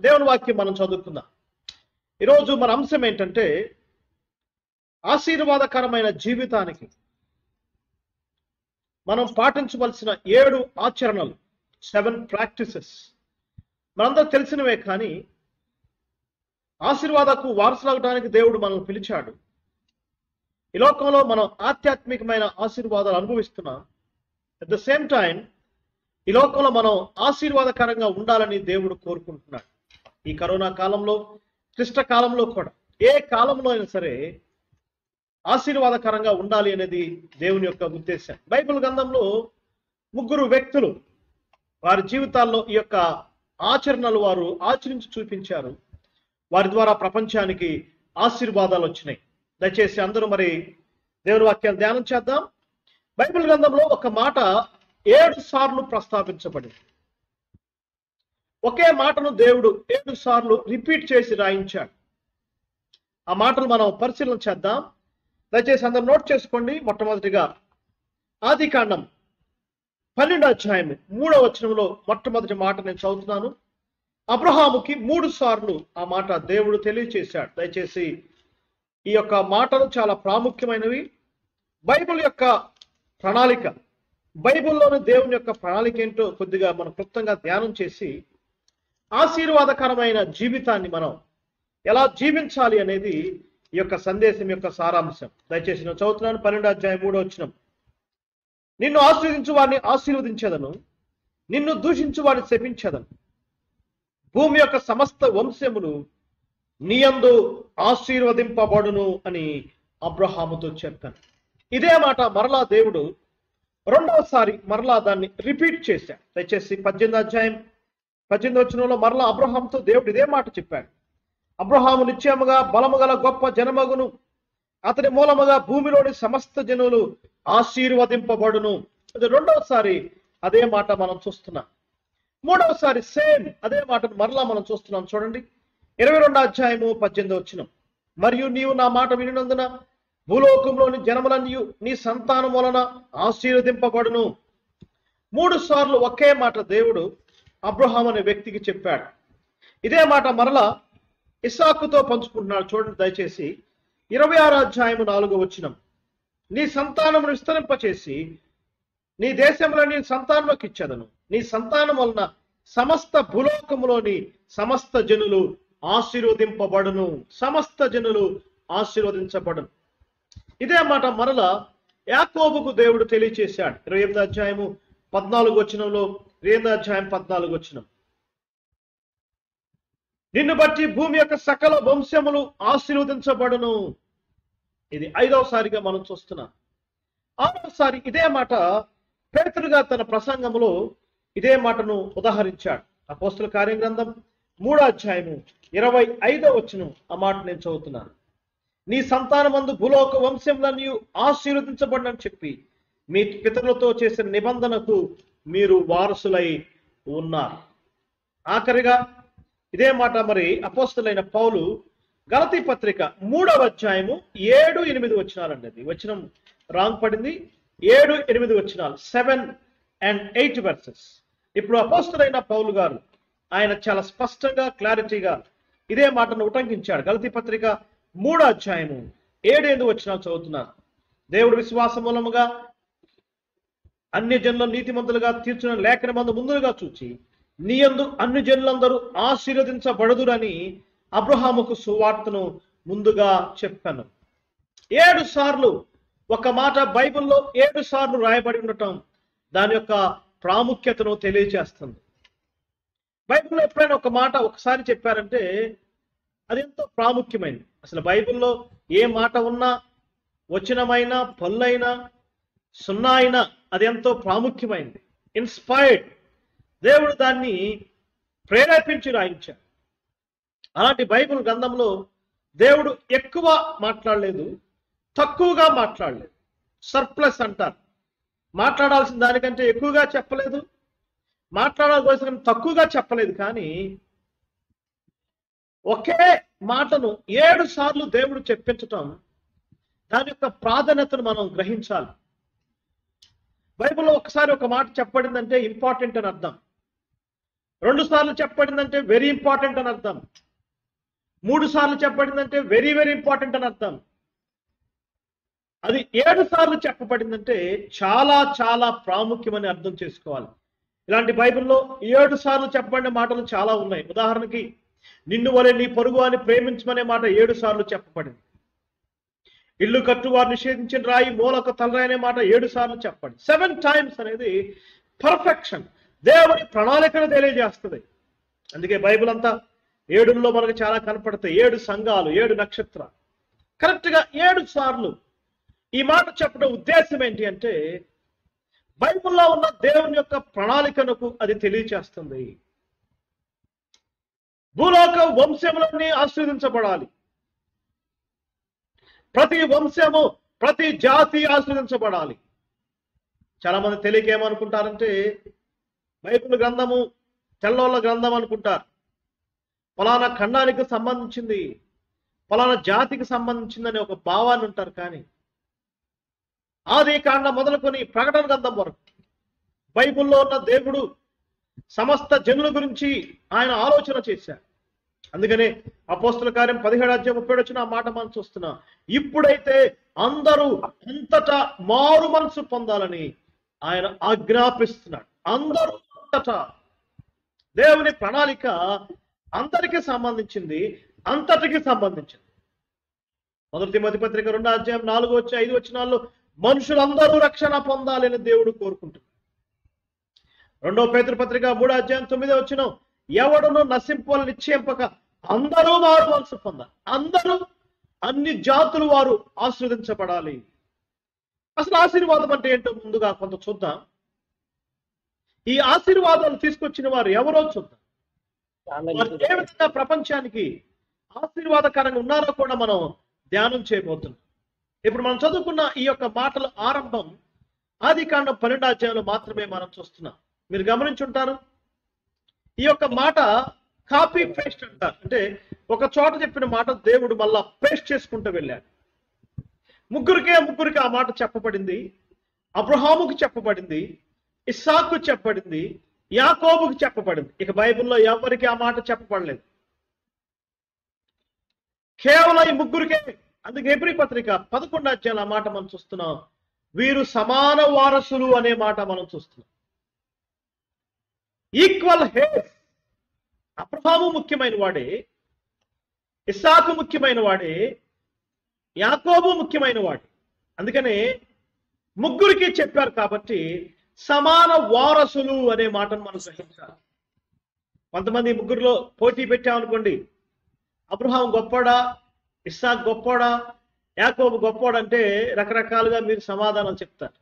దేవుని వాక్యం మనం చదువుకుందాం. ఈరోజు మన అంశం ఏంటంటే ఆశీర్వాదకరమైన జీవితానికి మనం పాటించవలసిన 7 ఆచరణలు, 7 ప్రాక్టీసెస్. మనందరూ తెలిసినవే, కానీ ఆశీర్వాదకు వారసులవడానికి దేవుడు మనల్ని పిలిచాడు. ఈ లోకంలో మనం ఆధ్యాత్మికమైన ఆశీర్వాదాలు అనుభవిస్తున్నాం. అట్ ద సేమ్ టైం ఈ లోకంలో మనం ఆశీర్వాదకరంగా ఉండాలని దేవుడు కోరుకుంటున్నాడు. ఈ కరోనా కాలంలో, క్లిష్ట కాలంలో కూడా, ఏ కాలంలో అయినా సరే ఆశీర్వాదకరంగా ఉండాలి అనేది దేవుని యొక్క ఉద్దేశం. బైబిల్ గ్రంథంలో 3 వ్యక్తులు వారి జీవితాల్లో ఈ యొక్క ఆచరణలు వారు ఆచరించి చూపించారు. వారి ద్వారా ప్రపంచానికి ఆశీర్వాదాలు వచ్చినాయి. దయచేసి అందరూ మరి దేవుని వాక్యాన్ని ధ్యానం చేద్దాం. బైబిల్ గ్రంథంలో ఒక మాట 7 సార్లు ప్రస్తావించబడింది. ఒకే మాటను దేవుడు 7 సార్లు రిపీట్ చేసి రాయించాడు. ఆ మాటలు మనం పరిశీలన చేద్దాం. దయచేసి అందరూ నోట్ చేసుకోండి. మొట్టమొదటిగా ఆదికాండం 12వ అధ్యాయం 3వ వచనంలో మొట్టమొదటి మాట నేను చదువుతున్నాను. అబ్రహాముకి 3 సార్లు ఆ మాట దేవుడు తెలియచేశాడు. దయచేసి ఈ యొక్క మాటలు చాలా ప్రాముఖ్యమైనవి. బైబిల్ యొక్క ప్రణాళిక, బైబిల్లోని దేవుని యొక్క ప్రణాళిక ఏంటో కొద్దిగా మనం క్లుప్తంగా ధ్యానం చేసి ఆశీర్వాదకరమైన జీవితాన్ని మనం ఎలా జీవించాలి అనేది ఈ యొక్క సందేశం యొక్క సారాంశం. దయచేసి నేను చదువుతున్నాను. 12వ అధ్యాయం 3వ వచనం. నిన్ను ఆశీర్వదించు వారిని ఆశీర్వదించదను, నిన్ను దూషించు వారిని శపించదను. భూమి యొక్క సమస్త వంశములు నీయందు ఆశీర్వదింపబడును అని అబ్రహాముతో చెప్పాను. ఇదే మాట మరలా దేవుడు రెండవసారి మరలా దాన్ని రిపీట్ చేశాడు. దయచేసి 18వ అధ్యాయం 18వ వచనంలో మరలా అబ్రహాముతో దేవుడు ఇదే మాట చెప్పాడు. అబ్రహాము నిశ్చయముగా బలము గల గొప్ప జనమగును, అతని మూలముగా భూమిలోని సమస్త జనులు ఆశీర్వదింపబడును. అది రెండవసారి అదే మాట మనం చూస్తున్నాం. మూడవసారి సేమ్ అదే మాటను మరలా మనం చూస్తున్నాం. చూడండి, 22వ అధ్యాయము 18వ వచనం. మరియు నీవు నా మాట వినినందున భూలోకంలోని జనములన్నీ నీ సంతానం వలన ఆశీర్వదింపబడును. 3 సార్లు ఒకే మాట దేవుడు అబ్రహాం అనే వ్యక్తికి చెప్పాడు. ఇదే మాట మరలా ఇస్సాకుతో పంచుకుంటున్నాడు. చూడండి దయచేసి 26వ అధ్యాయము 4వ వచనం. నీ సంతానమును విస్తరింపచేసి నీ దేశంలో నీ సంతానంలోకి ఇచ్చేదను, నీ సంతానం వలన సమస్త భూలోకములోని సమస్త జనులు ఆశీర్వదింపబడును. సమస్త జనులు ఆశీర్వదించబడును. ఇదే మాట మరలా యాకోబుకు దేవుడు తెలియచేశాడు. 28వ అధ్యాయము 14వ వచనంలో, 28వ అధ్యాయం 14వ వచనం. నిన్ను బట్టి భూమి యొక్క సకల వంశములు ఆశీర్వదించబడును. ఇది 5వసారిగా మనం చూస్తున్నాం. 6వసారి ఇదే మాట పేతురుగా తన ప్రసంగంలో ఇదే మాటను ఉదాహరించాడు. అపోస్తల కార్య గ్రంథం 3వ అధ్యాయము 25వ వచనం. ఆ మాట నేను చదువుతున్నాను. నీ సంతానమందు భూలోక వంశములన్నీ ఆశీర్వదించబడని చెప్పి మీ పితరులతో చేసిన నిబంధనకు మీరు వారసులై ఉన్నారు. ఆఖరిగా ఇదే మాట మరి అపోస్తలైన పౌలు గలతీ పత్రిక 3వ అధ్యాయము 7, 8 వచనాలండి. అది వచనం రాంగ్ పడింది. 7, 8 వచనాలు, 7 and 8 verses. ఇప్పుడు అపోస్తలైన పౌలు గారు ఆయన చాలా స్పష్టంగా, క్లారిటీగా ఇదే మాటను ఉటంకించాడు. గలతీ పత్రిక 3వ అధ్యాయము 7, 8 వచనాలు చదువుతున్నాను. దేవుడు విశ్వాస మూలముగా అన్ని జనులను నీతిమంతులుగా తీర్చిన లేఖనమందు ముందుగా చూచి నీయందు అన్ని జనులందరూ ఆశీర్వదించబడుదురని అబ్రహాముకు సువార్తను ముందుగా చెప్పాను. 7 సార్లు ఒక మాట బైబిల్లో 7 సార్లు రాయబడి ఉండటం దాని యొక్క ప్రాముఖ్యతను తెలియజేస్తుంది. బైబిల్లో ఎప్పుడైనా ఒక మాట ఒకసారి చెప్పారంటే అది ఎంతో ప్రాముఖ్యమైనది. అసలు బైబిల్లో ఏ మాట ఉన్నా, వచనమైనా, పల్లైనా, సున్నా అయినా అది ఎంతో ప్రాముఖ్యమైనది. ఇన్స్పైర్డ్, దేవుడు దాన్ని ప్రేరేపించి రాయించాడు. అలాంటి బైబిల్ గ్రంథంలో దేవుడు ఎక్కువ మాట్లాడలేదు, తక్కువగా మాట్లాడలేదు. సర్ప్లస్ అంటారు. మాట్లాడాల్సిన దానికంటే ఎక్కువగా చెప్పలేదు, మాట్లాడాల్సిన తక్కువగా చెప్పలేదు. కానీ ఒకే మాటను 7 సార్లు దేవుడు చెప్పించటం, దాని యొక్క ప్రాధాన్యతను మనం గ్రహించాలి. బైబిల్లో ఒకసారి ఒక మాట చెప్పబడిందంటే ఇంపార్టెంట్ అని అర్థం. 2 సార్లు చెప్పబడిందంటే వెరీ ఇంపార్టెంట్ అని అర్థం. 3 సార్లు చెప్పబడిందంటే వెరీ వెరీ ఇంపార్టెంట్ అని అర్థం. అది 7 సార్లు చెప్పబడిందంటే చాలా చాలా ప్రాముఖ్యమని అర్థం చేసుకోవాలి. ఇలాంటి బైబిల్లో 7 సార్లు చెప్పబడిన మాటలు చాలా ఉన్నాయి. ఉదాహరణకి నిన్ను వలె నీ పొరుగు అని ప్రేమించమనే మాట 7 సార్లు చెప్పబడింది. ఇల్లు కట్టువారు నిషేధించిన రాయి మూలకు తలరాయి అనే మాట 7 సార్లు చెప్పబడింది. 7 టైమ్స్ అనేది పర్ఫెక్షన్, దేవుని ప్రణాళికను తెలియజేస్తుంది. అందుకే బైబిల్ అంతా 7లో మనకు చాలా కనపడతాయి. 7 సంఘాలు, 7 నక్షత్రాలు. కరెక్ట్ గా 7 సార్లు ఈ మాట చెప్పడం ఉద్దేశం ఏంటి అంటే బైబిల్లో ఉన్న దేవుని యొక్క ప్రణాళికను అది తెలియచేస్తుంది. భూలోక వంశములన్నీ ఆశీర్వదించబడాలి. ప్రతి వంశము, ప్రతి జాతి ఆశీర్వదించబడాలి. చాలా మంది తెలియక ఏమనుకుంటారంటే బైబిల్ గ్రంథము తెల్లోళ్ళ గ్రంథం అనుకుంటారు. ఫలానా ఖండానికి సంబంధించింది, ఫలానా జాతికి సంబంధించిందని ఒక భావాన్ని ఉంటారు. కానీ ఆది కాండ మొదలుకొని ప్రకటన గ్రంథం వరకు బైబిల్లో ఉన్న దేవుడు సమస్త జనుల గురించి ఆయన ఆలోచన చేశారు. అందుకనే అపోస్తల కార్యం 17:37 ఆ మాట మనం చూస్తున్నాం. ఇప్పుడైతే అందరూ అంతటా మారు మనసు పొందాలని ఆయన ఆజ్ఞాపిస్తున్నాడు. అందరూ అంతటా. దేవుని ప్రణాళిక అందరికీ సంబంధించింది, అంతటికి సంబంధించింది. 1 తిమోతి పత్రిక 2:4-5 వచనాల్లో మనుషులందరూ రక్షణ పొందాలని దేవుడు కోరుకుంటున్నాడు. 2 పేతురు పత్రిక 3:9 వచనం, ఎవడును నశింపాలని నిశ్చయింపక అందరూ మారు మనసు పొందాలి. అందరూ, అన్ని జాతులు వారు ఆశీర్వదించబడాలి. అసలు ఆశీర్వాదం అంటే ఏంటో ముందుగా కొంత చూద్దాం. ఈ ఆశీర్వాదాలు తీసుకొచ్చిన వారు ఎవరో చూద్దాం. వారు ఏ విధంగా ప్రపంచానికి ఆశీర్వాదకరంగా ఉన్నారో కూడా మనం ధ్యానం చేయబోతున్నాం. ఇప్పుడు మనం చదువుకున్న ఈ యొక్క మాటల ఆరంభం ఆదికాండం 12 మాత్రమే మనం చూస్తున్నాం. మీరు గమనించుంటారు, ఈ యొక్క మాట కాపీ పేస్ట్ అంటారు. అంటే ఒక చోట చెప్పిన మాట దేవుడు మళ్ళా పేస్ట్ చేసుకుంటూ వెళ్ళాడు. ముగ్గురికి ఆ మాట చెప్పబడింది. అబ్రహాముకు చెప్పబడింది, ఇస్సాకు చెప్పబడింది, యాకోబుకు చెప్పబడింది. ఇక బైబిల్లో ఎవరికి ఆ మాట చెప్పబడలేదు, కేవలం ఈ ముగ్గురికే. అందుకే హెబ్రీ పత్రిక 11 ఆ మాట మనం చూస్తున్నాం. వీరు సమాన వారసులు అనే మాట మనం చూస్తున్నాం. Equal hairs. అబ్రహాము ముఖ్యమైన వాడే, ఇస్సాకు ముఖ్యమైన వాడే, యాకోబు ముఖ్యమైన వాడే. అందుకనే ముగ్గురికి చెప్పారు కాబట్టి సమాన వారసులు అనే మాటను మనం గ్రహించాలి. కొంతమంది ముగ్గురులో పోటీ పెట్టామనుకోండి, అబ్రహాం గొప్పడా, ఇస్సాకు గొప్పోడా, యాకోబు గొప్పోడంటే రకరకాలుగా మీరు సమాధానం చెప్తారు.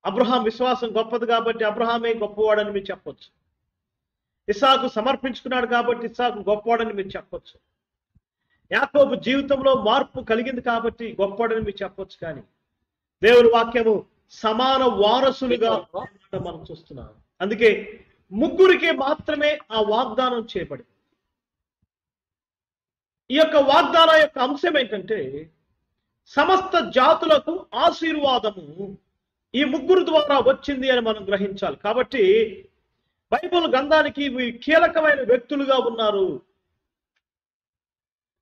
అబ్రహాం విశ్వాసం గొప్పది కాబట్టి అబ్రహామే గొప్పవాడని మీరు చెప్పొచ్చు. ఇస్సాకు సమర్పించుకున్నాడు కాబట్టి ఇస్సాకు గొప్పవాడని మీరు చెప్పొచ్చు. యాకోబు జీవితంలో మార్పు కలిగింది కాబట్టి గొప్పవాడని మీరు చెప్పొచ్చు. కానీ దేవుని వాక్యము సమాన వారసులుగా మనం చూస్తున్నాం. అందుకే ముగ్గురికి మాత్రమే ఆ వాగ్దానం చేయబడింది. ఈ యొక్క వాగ్దానం యొక్క అంశం ఏంటంటే సమస్త జాతులకు ఆశీర్వాదము ఈ ముగ్గురు ద్వారా వచ్చింది అని మనం గ్రహించాలి. కాబట్టి బైబిల్ గ్రంథానికి కీలకమైన వ్యక్తులుగా ఉన్నారు.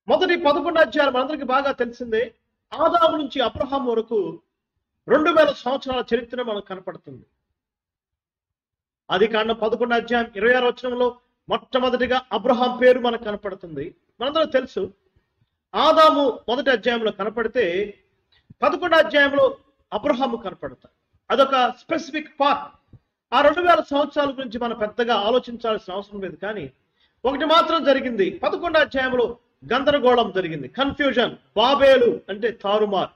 మొదటి 11 అధ్యాయాలు మనందరికీ బాగా తెలిసిందే. ఆదాము నుంచి అబ్రహాం వరకు 2000 సంవత్సరాల చరిత్ర మనకు కనపడుతుంది. ఆదికాండం 11:26 వచనంలో మొట్టమొదటిగా అబ్రహాం పేరు మనకు కనపడుతుంది. మనందరూ తెలుసు, ఆదాము మొదటి అధ్యాయంలో కనపడితే 11 అధ్యాయంలో అబ్రహాము కనపడతాడు. అదొక స్పెసిఫిక్ పార్ట్. ఆ 2000 సంవత్సరాల గురించి మనం పెద్దగా ఆలోచించాల్సిన అవసరం లేదు. కానీ ఒకటి మాత్రం జరిగింది. 11 అధ్యాయంలో గందరగోళం జరిగింది, కన్ఫ్యూజన్. బాబేలు అంటే తారుమారు.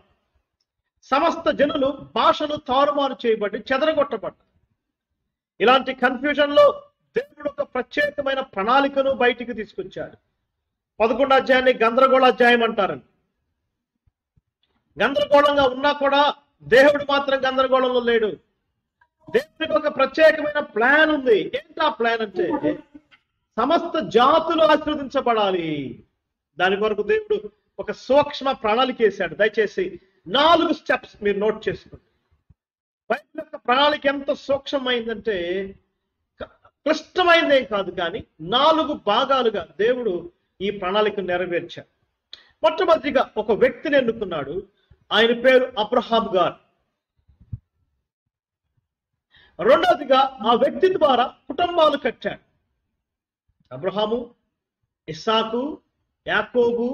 సమస్త జనులు భాషలు తారుమారు చేయబడి చెదరగొట్టబడ్డారు. ఇలాంటి కన్ఫ్యూజన్ లో దేవుడు ఒక ప్రత్యేకమైన ప్రణాళికను బయటికి తీసుకొచ్చాడు. 11 అధ్యాయాన్ని గందరగోళ అధ్యాయం అంటారండి. గందరగోళంగా ఉన్నా కూడా దేవుడు మాత్రం గందరగోళంలో లేడు. దేవుడికి ఒక ప్రత్యేకమైన ప్లాన్ ఉంది. ఏంటా ప్లాన్ అంటే సమస్త జాతులు ఆశీర్వదించబడాలి. దాని కొరకు దేవుడు ఒక సూక్ష్మ ప్రణాళిక వేశాడు. దయచేసి 4 స్టెప్స్ మీరు నోట్ చేసుకోండి. బైబిల్ యొక్క ప్రణాళిక ఎంత సూక్ష్మమైందంటే క్లిష్టమైనదేం కాదు, కానీ 4 భాగాలుగా దేవుడు ఈ ప్రణాళికను నెరవేర్చాడు. మొట్టమొదటిగా ఒక వ్యక్తిని ఎన్నుకున్నాడు. ఆయన పేరు అబ్రహాం గారు. రెండవదిగా ఆ వ్యక్తి ద్వారా కుటుంబాలు కట్టాడు. అబ్రహాము, ఇస్సాకు, యాకోబు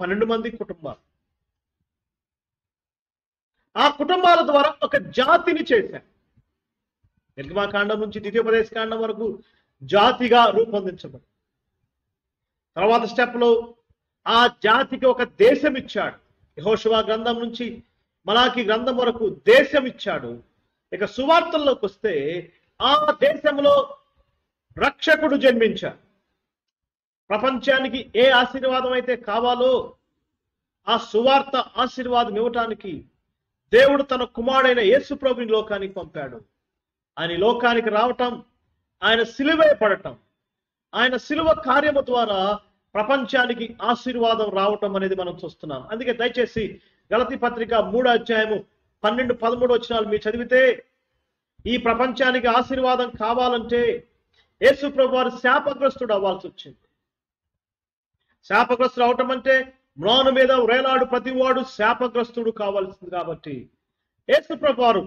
12 మంది కుటుంబాలు. ఆ కుటుంబాల ద్వారా ఒక జాతిని చేశాడు. నిర్గమాకాండం నుంచి ద్వితీయోపదేశకాండం వరకు జాతిగా రూపొందించబడి, తర్వాత స్టెప్లో ఆ జాతికి ఒక దేశం ఇచ్చాడు. యెహోషువ గ్రంథం నుంచి మలాకి గ్రంథం వరకు దేశం ఇచ్చాడు. ఇక సువార్తల్లోకి వస్తే ఆ దేశంలో రక్షకుడు జన్మించాడు. ప్రపంచానికి ఏ ఆశీర్వాదం అయితే కావాలో ఆ సువార్త ఆశీర్వాదం ఇవ్వటానికి దేవుడు తన కుమారుడైన యేసు ప్రభుని లోకానికి పంపాడు. ఆయన లోకానికి రావటం, ఆయన సిలువే పడటం, ఆయన సిలువ కార్యము ద్వారా ప్రపంచానికి ఆశీర్వాదం రావటం అనేది మనం చూస్తున్నాం. అందుకే దయచేసి గలతీ పత్రిక 3వ అధ్యాయము 12-13 వచనాలు మీరు చదివితే, ఈ ప్రపంచానికి ఆశీర్వాదం కావాలంటే యేసు ప్రభు వారు శాపగ్రస్తుడు అవ్వాల్సి వచ్చింది. శాపగ్రస్తుడు అవటం అంటే మ్రాను మీద వేలాడు ప్రతివాడు శాపగ్రస్తుడు కావాల్సింది. కాబట్టి యేసు ప్రభు వారు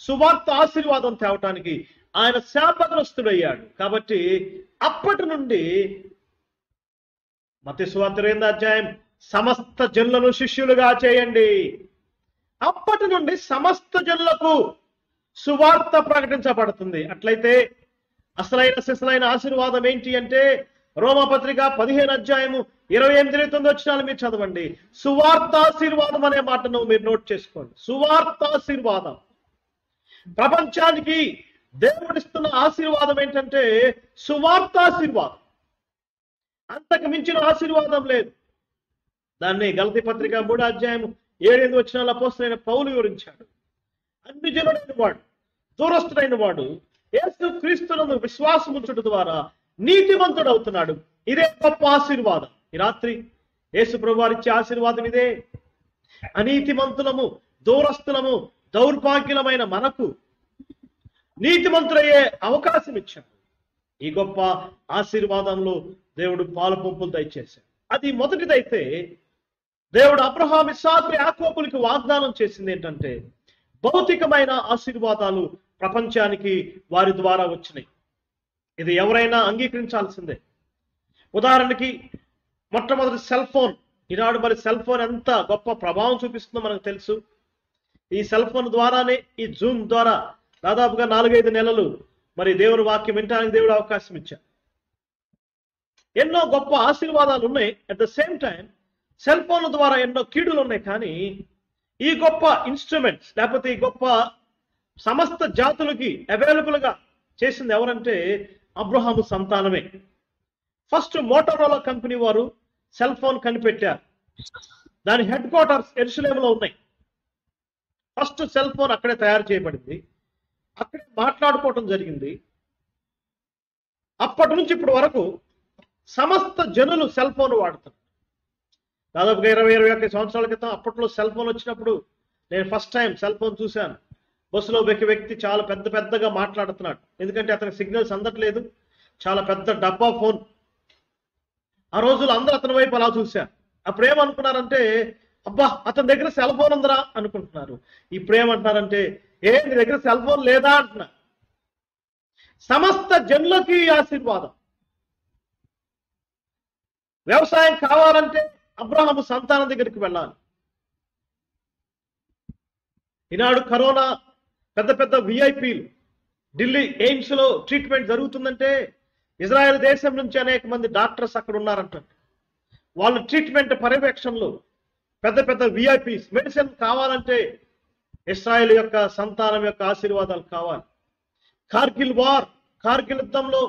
సువార్త ఆశీర్వాదం తేవటానికి ఆయన శాపగ్రస్తుడయ్యాడు. కాబట్టి అప్పటి నుండి మత్తయి సువార్త 2వ అధ్యాయం సమస్త జనులను శిష్యులుగా చేయండి. అప్పటి నుండి సమస్త జనులకు సువార్త ప్రకటించబడుతుంది. అట్లయితే అసలైన సిసలైన ఆశీర్వాదం ఏంటి అంటే రోమపత్రిక 15వ అధ్యాయము 28-29 వచనాలు మీరు చదవండి. సువార్తాశీర్వాదం అనే మాటను మీరు నోట్ చేసుకోండి. సువార్తాశీర్వాదం. ప్రపంచానికి దేవుడిస్తున్న ఆశీర్వాదం ఏంటంటే సువార్తాశీర్వాదం. అంతకు మించిన ఆశీర్వాదం లేదు. దాన్ని గలతీ పత్రిక 3వ అధ్యాయము 7-8 వచనాల అపోస్తలుడైన పౌలు వివరించాడు. అన్ని జనుడైన వాడు, దూరస్తుడైన వాడు యేసు క్రీస్తునందు విశ్వాసం ఉంచుట ద్వారా నీతిమంతుడు అవుతున్నాడు. ఇదే గొప్ప ఆశీర్వాదం. ఈ రాత్రి యేసు ప్రభు వారు ఇచ్చే ఆశీర్వాదం ఇదే. అనీతిమంతులము, దూరస్తులము, దౌర్భాగ్యులమైన మనకు నీతిమంతులయ్యే అవకాశం ఇచ్చాడు. ఈ గొప్ప ఆశీర్వాదంలో దేవుడు పాలు పంపులు దయచేశాడు. అది మొదటిదైతే దేవుడు అబ్రహాము, ఇస్సాకు, యాకోబులకు వాగ్దానం చేసింది ఏంటంటే భౌతికమైన ఆశీర్వాదాలు ప్రపంచానికి వారి ద్వారా వచ్చినాయి. ఇది ఎవరైనా అంగీకరించాల్సిందే. ఉదాహరణకి మొట్టమొదటి సెల్ ఫోన్. ఈనాడు మరి సెల్ ఫోన్ ఎంత గొప్ప ప్రభావం చూపిస్తుందో మనకు తెలుసు. ఈ సెల్ ఫోన్ ద్వారానే, ఈ జూమ్ ద్వారా దాదాపుగా 4-5 నెలలు మరి దేవుని వాక్యం వినడానికి దేవుడు అవకాశం ఇచ్చాడు. ఎన్నో గొప్ప ఆశీర్వాదాలు ఉన్నాయి. At the same time cell phone ద్వారా ఎన్నో కీడులు ఉన్నాయి. కానీ ఈ గొప్ప ఇన్స్ట్రుమెంట్స్ లేకపోతే ఈ గొప్ప సమస్త జాతులకి అవైలబుల్ గా చేసింది ఎవరంటే అబ్రహాము సంతానమే. ఫస్ట్ మోటోరోలా కంపెనీ వారు సెల్ ఫోన్ కనిపెట్టారు. దాని హెడ్ క్వార్టర్స్ యెరూషలేములో ఉన్నాయి. ఫస్ట్ సెల్ ఫోన్ అక్కడే తయారు చేయబడింది, అక్కడే మాట్లాడుకోవటం జరిగింది. అప్పటి నుంచి ఇప్పటి వరకు సమస్త జనులు సెల్ ఫోన్ వాడుతారు. దాదాపుగా 20-21 సంవత్సరాల క్రితం అప్పట్లో సెల్ ఫోన్ వచ్చినప్పుడు నేను ఫస్ట్ టైం సెల్ ఫోన్ చూశాను. బస్సులో ఒక వ్యక్తి చాలా పెద్దగా మాట్లాడుతున్నాడు. ఎందుకంటే అతనికి సిగ్నల్స్ అందట్లేదు. చాలా పెద్ద డబ్బా ఫోన్. ఆ రోజులు అందరూ అతని వైపు అలా చూశారు. అప్పుడు ఏమనుకున్నారంటే, అబ్బా అతని దగ్గర సెల్ ఫోన్ ఉందరా అనుకుంటున్నారు. ఇప్పుడు ఏమంటున్నారంటే, నీ దగ్గర సెల్ ఫోన్ లేదా అంటున్నారు. సమస్త జనులకి ఆశీర్వాదం. వ్యవసాయం కావాలంటే అబ్రహాము సంతానం దగ్గరికి వెళ్ళాలి. ఈనాడు కరోనా పెద్ద విఐపీలు ఢిల్లీ ఎయిమ్స్ లో ట్రీట్మెంట్ జరుగుతుందంటే ఇజ్రాయెల్ దేశం నుంచి అనేక మంది డాక్టర్స్ అక్కడ ఉన్నారంట. వాళ్ళు ట్రీట్మెంట్ పర్యవేక్షణలో పెద్ద విఐపీస్. మెడిసిన్ కావాలంటే ఇస్రాయెల్ యొక్క సంతానం యొక్క ఆశీర్వాదాలు కావాలి. కార్గిల్ యుద్ధంలో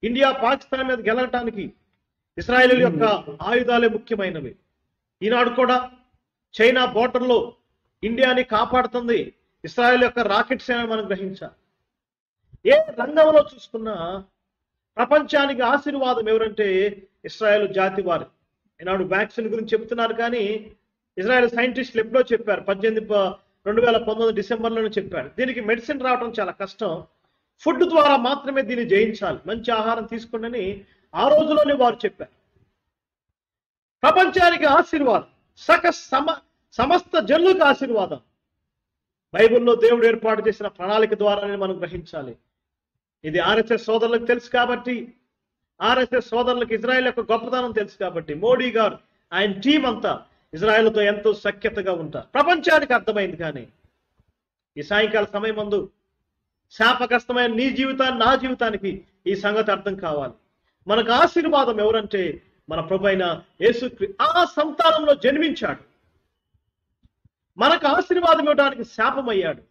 ఇండియా పాకిస్తాన్ మీద గెలవటానికి ఇస్రాయేల్ యొక్క ఆయుధాలే ముఖ్యమైనవి. ఈనాడు కూడా చైనా బోర్డర్లో ఇండియాని కాపాడుతుంది ఇస్రాయేల్ యొక్క రాకెట్స్ అని మనం గ్రహించాలి. ఏ రంగంలో చూసుకున్నా ప్రపంచానికి ఆశీర్వాదం ఎవరంటే ఇస్రాయేల్ జాతి వారు. ఈనాడు వ్యాక్సిన్ గురించి చెప్తున్నారు, కానీ ఇజ్రాయెల్ సైంటిస్టులు ఎప్పుడో చెప్పారు, 2019 డిసెంబర్లోనే చెప్పారు. దీనికి మెడిసిన్ రావడం చాలా కష్టం. ఫుడ్ ద్వారా మాత్రమే దీన్ని జయించాలి, మంచి ఆహారం తీసుకోండి ఆ రోజులోనే వారు చెప్పారు. ప్రపంచానికి ఆశీర్వాదం, సమస్త జనులకు ఆశీర్వాదం బైబిల్లో దేవుడు ఏర్పాటు చేసిన ప్రణాళిక ద్వారానే మనం గ్రహించాలి. ఇది ఆర్ఎస్ఎస్ సోదరులకు తెలుసు కాబట్టి, ఆర్ఎస్ఎస్ సోదరులకు ఇజ్రాయెల్ యొక్క గొప్పతనం తెలుసు కాబట్టి మోడీ గారు ఆయన టీం అంతా ఇజ్రాయెల్తో ఎంతో సఖ్యతగా ఉంటారు. ప్రపంచానికి అర్థమైంది. కానీ ఈ సాయంకాల సమయం ముందు శాపగ్రస్తమైన నీ జీవితాన్ని, నా జీవితానికి ఈ సంగతి అర్థం కావాలి. మనకు ఆశీర్వాదం ఎవరంటే మన ప్రభువైన యేసుక్రీస్తు ఆ సంతానంలో జన్మించాడు. మనకు ఆశీర్వాదం ఇవ్వడానికి శాపమయ్యాడు.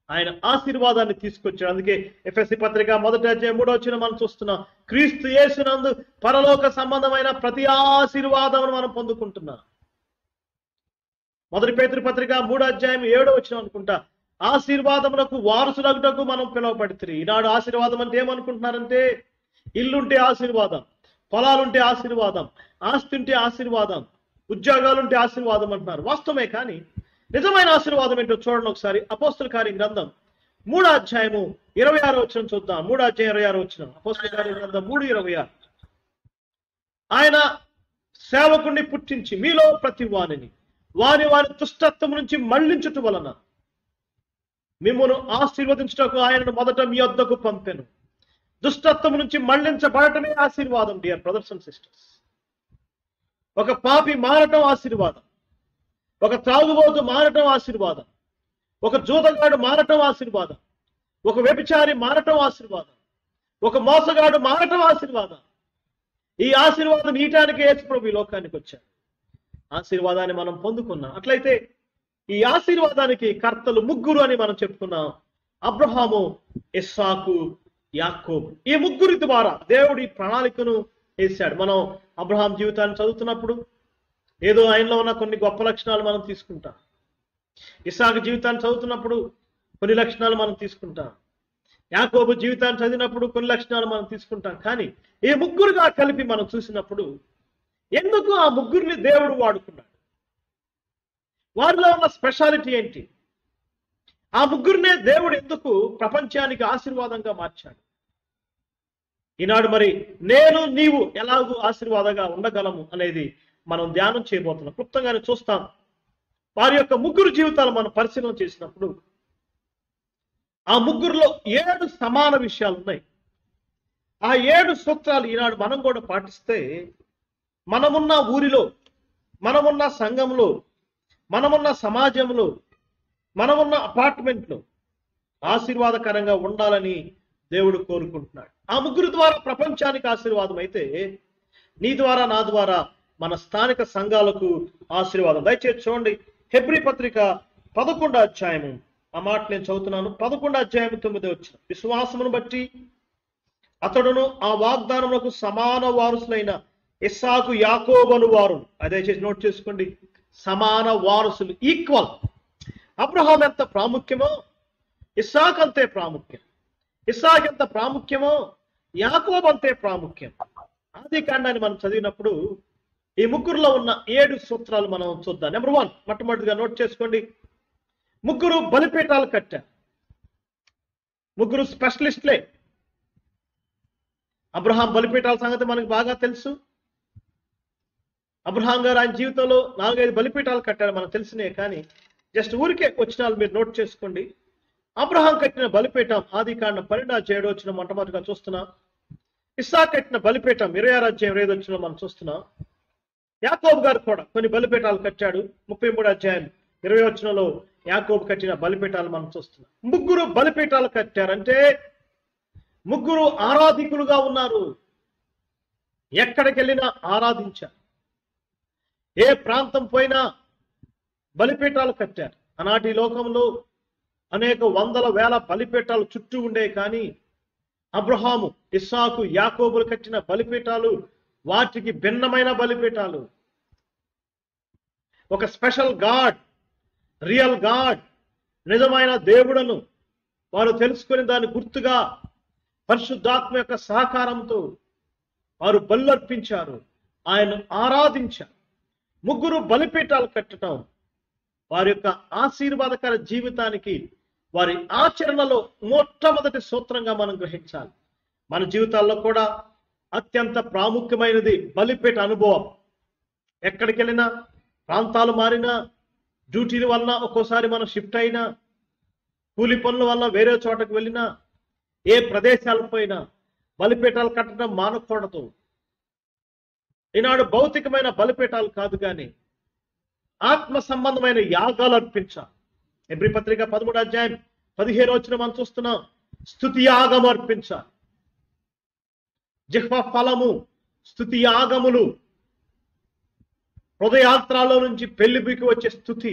ఆయన ఆశీర్వాదాన్ని తీసుకొచ్చాడు. అందుకే ఎఫెసీ పత్రిక 1వ అధ్యాయం 3వ వచనం మనం చూస్తున్నాం. క్రీస్తు యేసునందు పరలోక సంబంధమైన ప్రతి ఆశీర్వాదం మనం పొందుకుంటున్నాం. 1 పేతురు పత్రిక 3వ అధ్యాయం 7వ వచనం అనుకుంటా, ఆశీర్వాదములకు వారసులగుటకు మనం పిలువబడితే. ఈనాడు ఆశీర్వాదం అంటే ఏమనుకుంటున్నారంటే ఇల్లుంటే ఆశీర్వాదం, పొలాలుంటే ఆశీర్వాదం, ఆస్తి ఉంటే ఆశీర్వాదం, ఉద్యోగాలుంటే ఆశీర్వాదం అంటున్నారు. వాస్తవమే. కానీ నిజమైన ఆశీర్వాదం ఏంటో చూడండి ఒకసారి. అపోస్తల కార్య గ్రంథం 3వ అధ్యాయము 26వ వచనం చూద్దాం. 3వ అధ్యాయం 26వ వచనం. అపోస్తల కార్య గ్రంథం 3:26. ఆయన సేవకుణ్ణి పుట్టించి మీలో ప్రతి వానిని వారి దుష్టత్వం నుంచి మళ్లించుట వలన మిమ్మును ఆశీర్వదించుటకు ఆయనను మొదట మీ వద్దకు పంపెను. దుష్టత్వం నుంచి మళ్లించబడటమే ఆశీర్వాదం. డియర్ బ్రదర్స్ అండ్ సిస్టర్స్, ఒక పాపి మారటం ఆశీర్వాదం, ఒక త్రాగుబోతు మారటం ఆశీర్వాదం, ఒక జూదగాడు మారటం ఆశీర్వాదం, ఒక వ్యభిచారి మారటం ఆశీర్వాదం, ఒక మోసగాడు మారటం ఆశీర్వాదం. ఈ ఆశీర్వాదం ఈయటానికి యేసు ప్రభు ఈ లోకానికి వచ్చాడు. ఆశీర్వాదాన్ని మనం పొందుకున్నాం. అట్లయితే ఈ ఆశీర్వాదానికి కర్తలు ముగ్గురు అని మనం చెప్పుకున్నాం. అబ్రహాము, ఇస్సాకు, యాకోబు. ఈ ముగ్గురి ద్వారా దేవుడి ప్రణాళికను వేశాడు. మనం అబ్రహాం జీవితాన్ని చదువుతున్నప్పుడు ఏదో ఆయనలో ఉన్న కొన్ని గొప్ప లక్షణాలు మనం తీసుకుంటాం. ఇస్సాకు జీవితాన్ని చదువుతున్నప్పుడు కొన్ని లక్షణాలు మనం తీసుకుంటాం. యాకోబు జీవితాన్ని చదివినప్పుడు కొన్ని లక్షణాలు మనం తీసుకుంటాం. కానీ ఈ ముగ్గురుగా కలిపి మనం చూసినప్పుడు ఎందుకు ఆ ముగ్గురిని దేవుడు వాడుకున్నాడు? వారిలో ఉన్న స్పెషాలిటీ ఏంటి? ఆ ముగ్గురినే దేవుడు ఎందుకు ప్రపంచానికి ఆశీర్వాదంగా మార్చాడు? ఈనాడు మరి నేను నీవు ఎలాగూ ఆశీర్వాదంగా ఉండగలము అనేది మనం ధ్యానం చేయబోతున్నాం. క్లుప్తంగానే చూస్తాం. వారి యొక్క ముగ్గురు జీవితాలు మనం పరిశీలన చేసినప్పుడు ఆ ముగ్గురులో 7 సమాన విషయాలు ఉన్నాయి. ఆ 7 సూత్రాలు ఈనాడు మనం కూడా పాటిస్తే మనమున్న ఊరిలో, మనమున్న సంఘంలో, మనమున్న సమాజంలో, మనమున్న అపార్ట్మెంట్లో ఆశీర్వాదకరంగా ఉండాలని దేవుడు కోరుకుంటున్నాడు. ఆ ముగ్గురు ద్వారా ప్రపంచానికి ఆశీర్వాదం అయితే నీ ద్వారా, నా ద్వారా మన స్థానిక సంఘాలకు ఆశీర్వాదం. దయచేసి చూడండి, హెబ్రీ పత్రిక 11వ అధ్యాయము. ఆ మాట నేను చదువుతున్నాను. 11వ అధ్యాయం 9వ వచనం. విశ్వాసమును బట్టి అతడును ఆ వాగ్దానములకు సమాన వారసులైన ఇస్సాకు, యాకోబు వారు. దయచేసి నోట్ చేసుకోండి, సమాన వారసులు, ఈక్వల్. అబ్రహాం ఎంత ప్రాముఖ్యమో ఇస్సాకు అంతే ప్రాముఖ్యం. ఇస్సాకు ఎంత ప్రాముఖ్యమో యాకోబు అంతే ప్రాముఖ్యం. ఆది కాండాన్ని మనం చదివినప్పుడు ఈ ముగ్గురులో ఉన్న 7 సూత్రాలు మనం చూద్దాం. నెంబర్ 1, మొట్టమొదటిగా నోట్ చేసుకోండి, ముగ్గురు బలిపీఠాలు కట్టారు. ముగ్గురు స్పెషలిస్ట్లే. అబ్రహాం బలిపీఠాల సంగతి మనకు బాగా తెలుసు. అబ్రహాం గారు ఆయన జీవితంలో 4-5 బలిపీఠాలు కట్టారు, మనకు తెలిసినే. కానీ జస్ట్ ఊరికే వచ్చినాలు మీరు నోట్ చేసుకోండి. అబ్రహాం కట్టిన బలిపీఠం ఆది కాండం 12వ అధ్యాయం 7వ వచనం మొట్టమొదటిగా చూస్తున్నాం. ఇస్సాకు కట్టిన బలిపీఠం 26వ అధ్యాయం 5వ వచనం మనం చూస్తున్నాం. యాకోబు గారు కూడా కొన్ని బలిపీఠాలు కట్టాడు. 33వ అధ్యాయం 20వ వచనంలో యాకోబు కట్టిన బలిపీఠాలు మనం చూస్తున్నాం. ముగ్గురు బలిపీఠాలు కట్టారంటే ముగ్గురు ఆరాధికులుగా ఉన్నారు. ఎక్కడికి వెళ్ళినా ఆరాధించారు. ఏ ప్రాంతం పోయినా బలిపీఠాలు కట్టారు. ఆనాటి లోకంలో అనేక వందల వేల బలిపీఠాలు చుట్టూ ఉండే. కానీ అబ్రహాము, ఇస్సాకు, యాకోబులు కట్టిన బలిపీఠాలు వాటికి భిన్నమైన బలిపీఠాలు. ఒక స్పెషల్ గాడ్, రియల్ గాడ్, నిజమైన దేవుడను వారు తెలుసుకుని దాని గుర్తుగా పరిశుద్ధాత్మ యొక్క సహకారంతో వారు బలుర్పించారు, ఆయన ఆరాధించారు. ముగ్గురు బలిపీఠాలు కట్టడం వారి యొక్క ఆశీర్వాదకర జీవితానికి వారి ఆచరణలో మొట్టమొదటి సూత్రంగా మనం గ్రహించాలి. మన జీవితాల్లో కూడా అత్యంత ప్రాముఖ్యమైనది బలిపీఠ అనుభవం. ఎక్కడికి వెళ్ళినా, ప్రాంతాలు మారినా, డ్యూటీల వల్ల ఒక్కోసారి మనం షిఫ్ట్ అయినా, కూలి పనుల వల్ల వేరే చోటకు వెళ్ళినా, ఏ ప్రదేశాలకు పోయినా బలిపీఠాలు కట్టడం మానకూడదు. ఈనాడు భౌతికమైన బలిపీఠాలు కాదు, కానీ ఆత్మ సంబంధమైన యాగాలు అర్పించాలి. హెబ్రీ పత్రిక 13వ అధ్యాయం 15వ వచనం మనం చూస్తున్నాం. స్తుతి యాగం అర్పించాలి. జిహ్వ ఫలము, స్తుతి యాగములు, హృదయాత్రాల్లో నుంచి పెళ్లిబికి వచ్చే స్తుతి,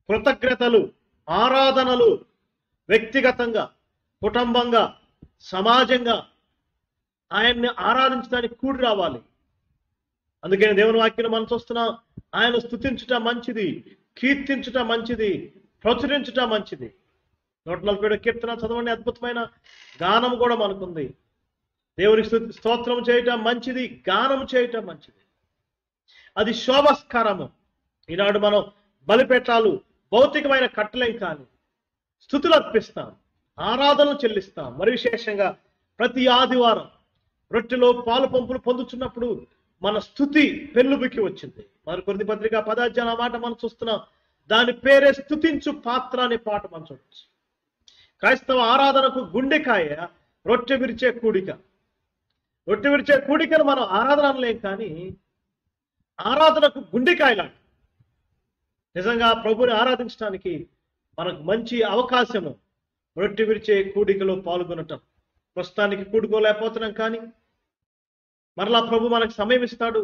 కృతజ్ఞతలు, ఆరాధనలు వ్యక్తిగతంగా, కుటుంబంగా, సమాజంగా ఆయన్ని ఆరాధించడానికి కూడి రావాలి. అందుకని దేవుని వాక్యం మనం చూస్తున్నాం. ఆయన స్తుతించుట మంచిది, కీర్తించుట మంచిది, ప్రచురించుట మంచిది. 147వ కీర్తన చదవండి. అద్భుతమైన గానం కూడా మనకుంది. దేవునికి స్తోత్రం చేయటం మంచిది, గానం చేయటం మంచిది. అది శోభస్కరము. ఈనాడు మనం బలిపీఠాలు భౌతికమైన కట్టలేం, కానీ స్తుతులు అర్పిస్తాం, ఆరాధనలు చెల్లిస్తాం. మరి విశేషంగా ప్రతి ఆదివారం రొట్టెలో పాలు పంపులు పొందుతున్నప్పుడు మన స్తుతి పెళ్ళుబికి వచ్చింది. మరి కొరింథీ పత్రిక 10వ అధ్యాయం మాట మనం చూస్తున్నాం. దాని పేరే స్తుతించు పాత్ర అనే పాట మనం చూడవచ్చు. క్రైస్తవ ఆరాధనకు గుండెకాయ రొట్టె విరిచే కూడిక. రొట్టె విరిచే కూడికను మనం ఆరాధన అనలేం, కానీ ఆరాధనకు గుండెకాయలాంటి. నిజంగా ప్రభుని ఆరాధించడానికి మనకు మంచి అవకాశము రొట్టె విరిచే కూడికలో పాల్గొనటం. ప్రస్తుతానికి కూడుకోలేకపోతున్నాం, కానీ మరలా ప్రభు మనకు సమయం ఇస్తాడు.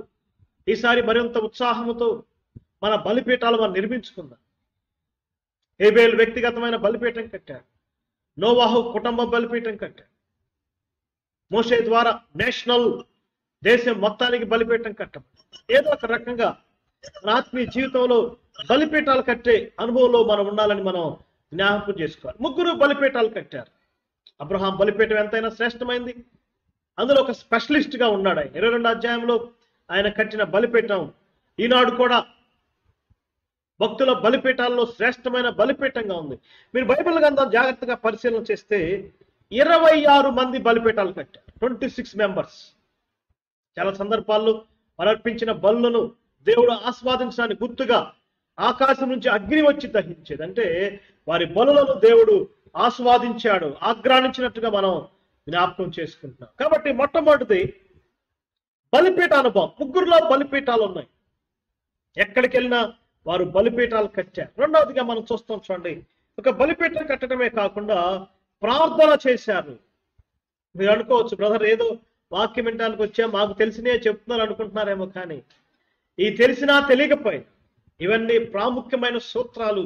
ఈసారి మరింత ఉత్సాహంతో మన బలిపీఠాలు మనం నిర్మించుకుందాం. హేబేలు వ్యక్తిగతమైన బలిపీఠం కట్టాడు. నోవాహు కుటుంబ బలిపీఠం కట్టాడు. మోషే ద్వారా నేషనల్, దేశం మొత్తానికి బలిపీఠం కట్టబడి ఏదో ఒక రకంగా మన ఆత్మీయ జీవితంలో బలిపీఠాలు కట్టే అనుభవంలో మనం ఉండాలని మనం జ్ఞాపకం చేసుకోవాలి. ముగ్గురు బలిపీఠాలు కట్టారు. అబ్రహాం బలిపీఠం ఎంతైనా శ్రేష్టమైంది. అందులో ఒక స్పెషలిస్ట్గా ఉన్నాడు ఆయన. 22వ అధ్యాయంలో ఆయన కట్టిన బలిపీఠం ఈనాడు కూడా భక్తుల బలిపీఠాల్లో శ్రేష్టమైన బలిపీఠంగా ఉంది. మీరు బైబిల్ గ్రంథం జాగ్రత్తగా పరిశీలన చేస్తే 26 మంది బలిపీఠాలు కట్టారు. 26 మెంబర్స్. చాలా సందర్భాల్లో అర్పించిన బలులను దేవుడు ఆస్వాదించడానికి గుర్తుగా ఆకాశం నుంచి అగ్ని వచ్చి దహించేది. అంటే వారి బలులను దేవుడు ఆస్వాదించాడు, ఆగ్రానించినట్టుగా మనం జ్ఞాపకం చేసుకుంటున్నాం. కాబట్టి మొట్టమొదటిది బలిపీఠ అనుభవం. ముగ్గురులో బలిపీఠాలు ఉన్నాయి. ఎక్కడికి వెళ్ళినా వారు బలిపీఠాలు కట్టారు. రెండవదిగా మనం చూస్తాం, చూడండి, ఒక బలిపీఠం కట్టడమే కాకుండా ప్రార్థన చేశారు. మీరు అనుకోవచ్చు, బ్రదర్ ఏదో వాక్యం వినడానికి వచ్చా, మాకు తెలిసినే చెప్తున్నారు అనుకుంటున్నారేమో. కానీ ఈ తెలిసినా తెలియకపోయినా ఇవన్నీ ప్రాముఖ్యమైన సూత్రాలు.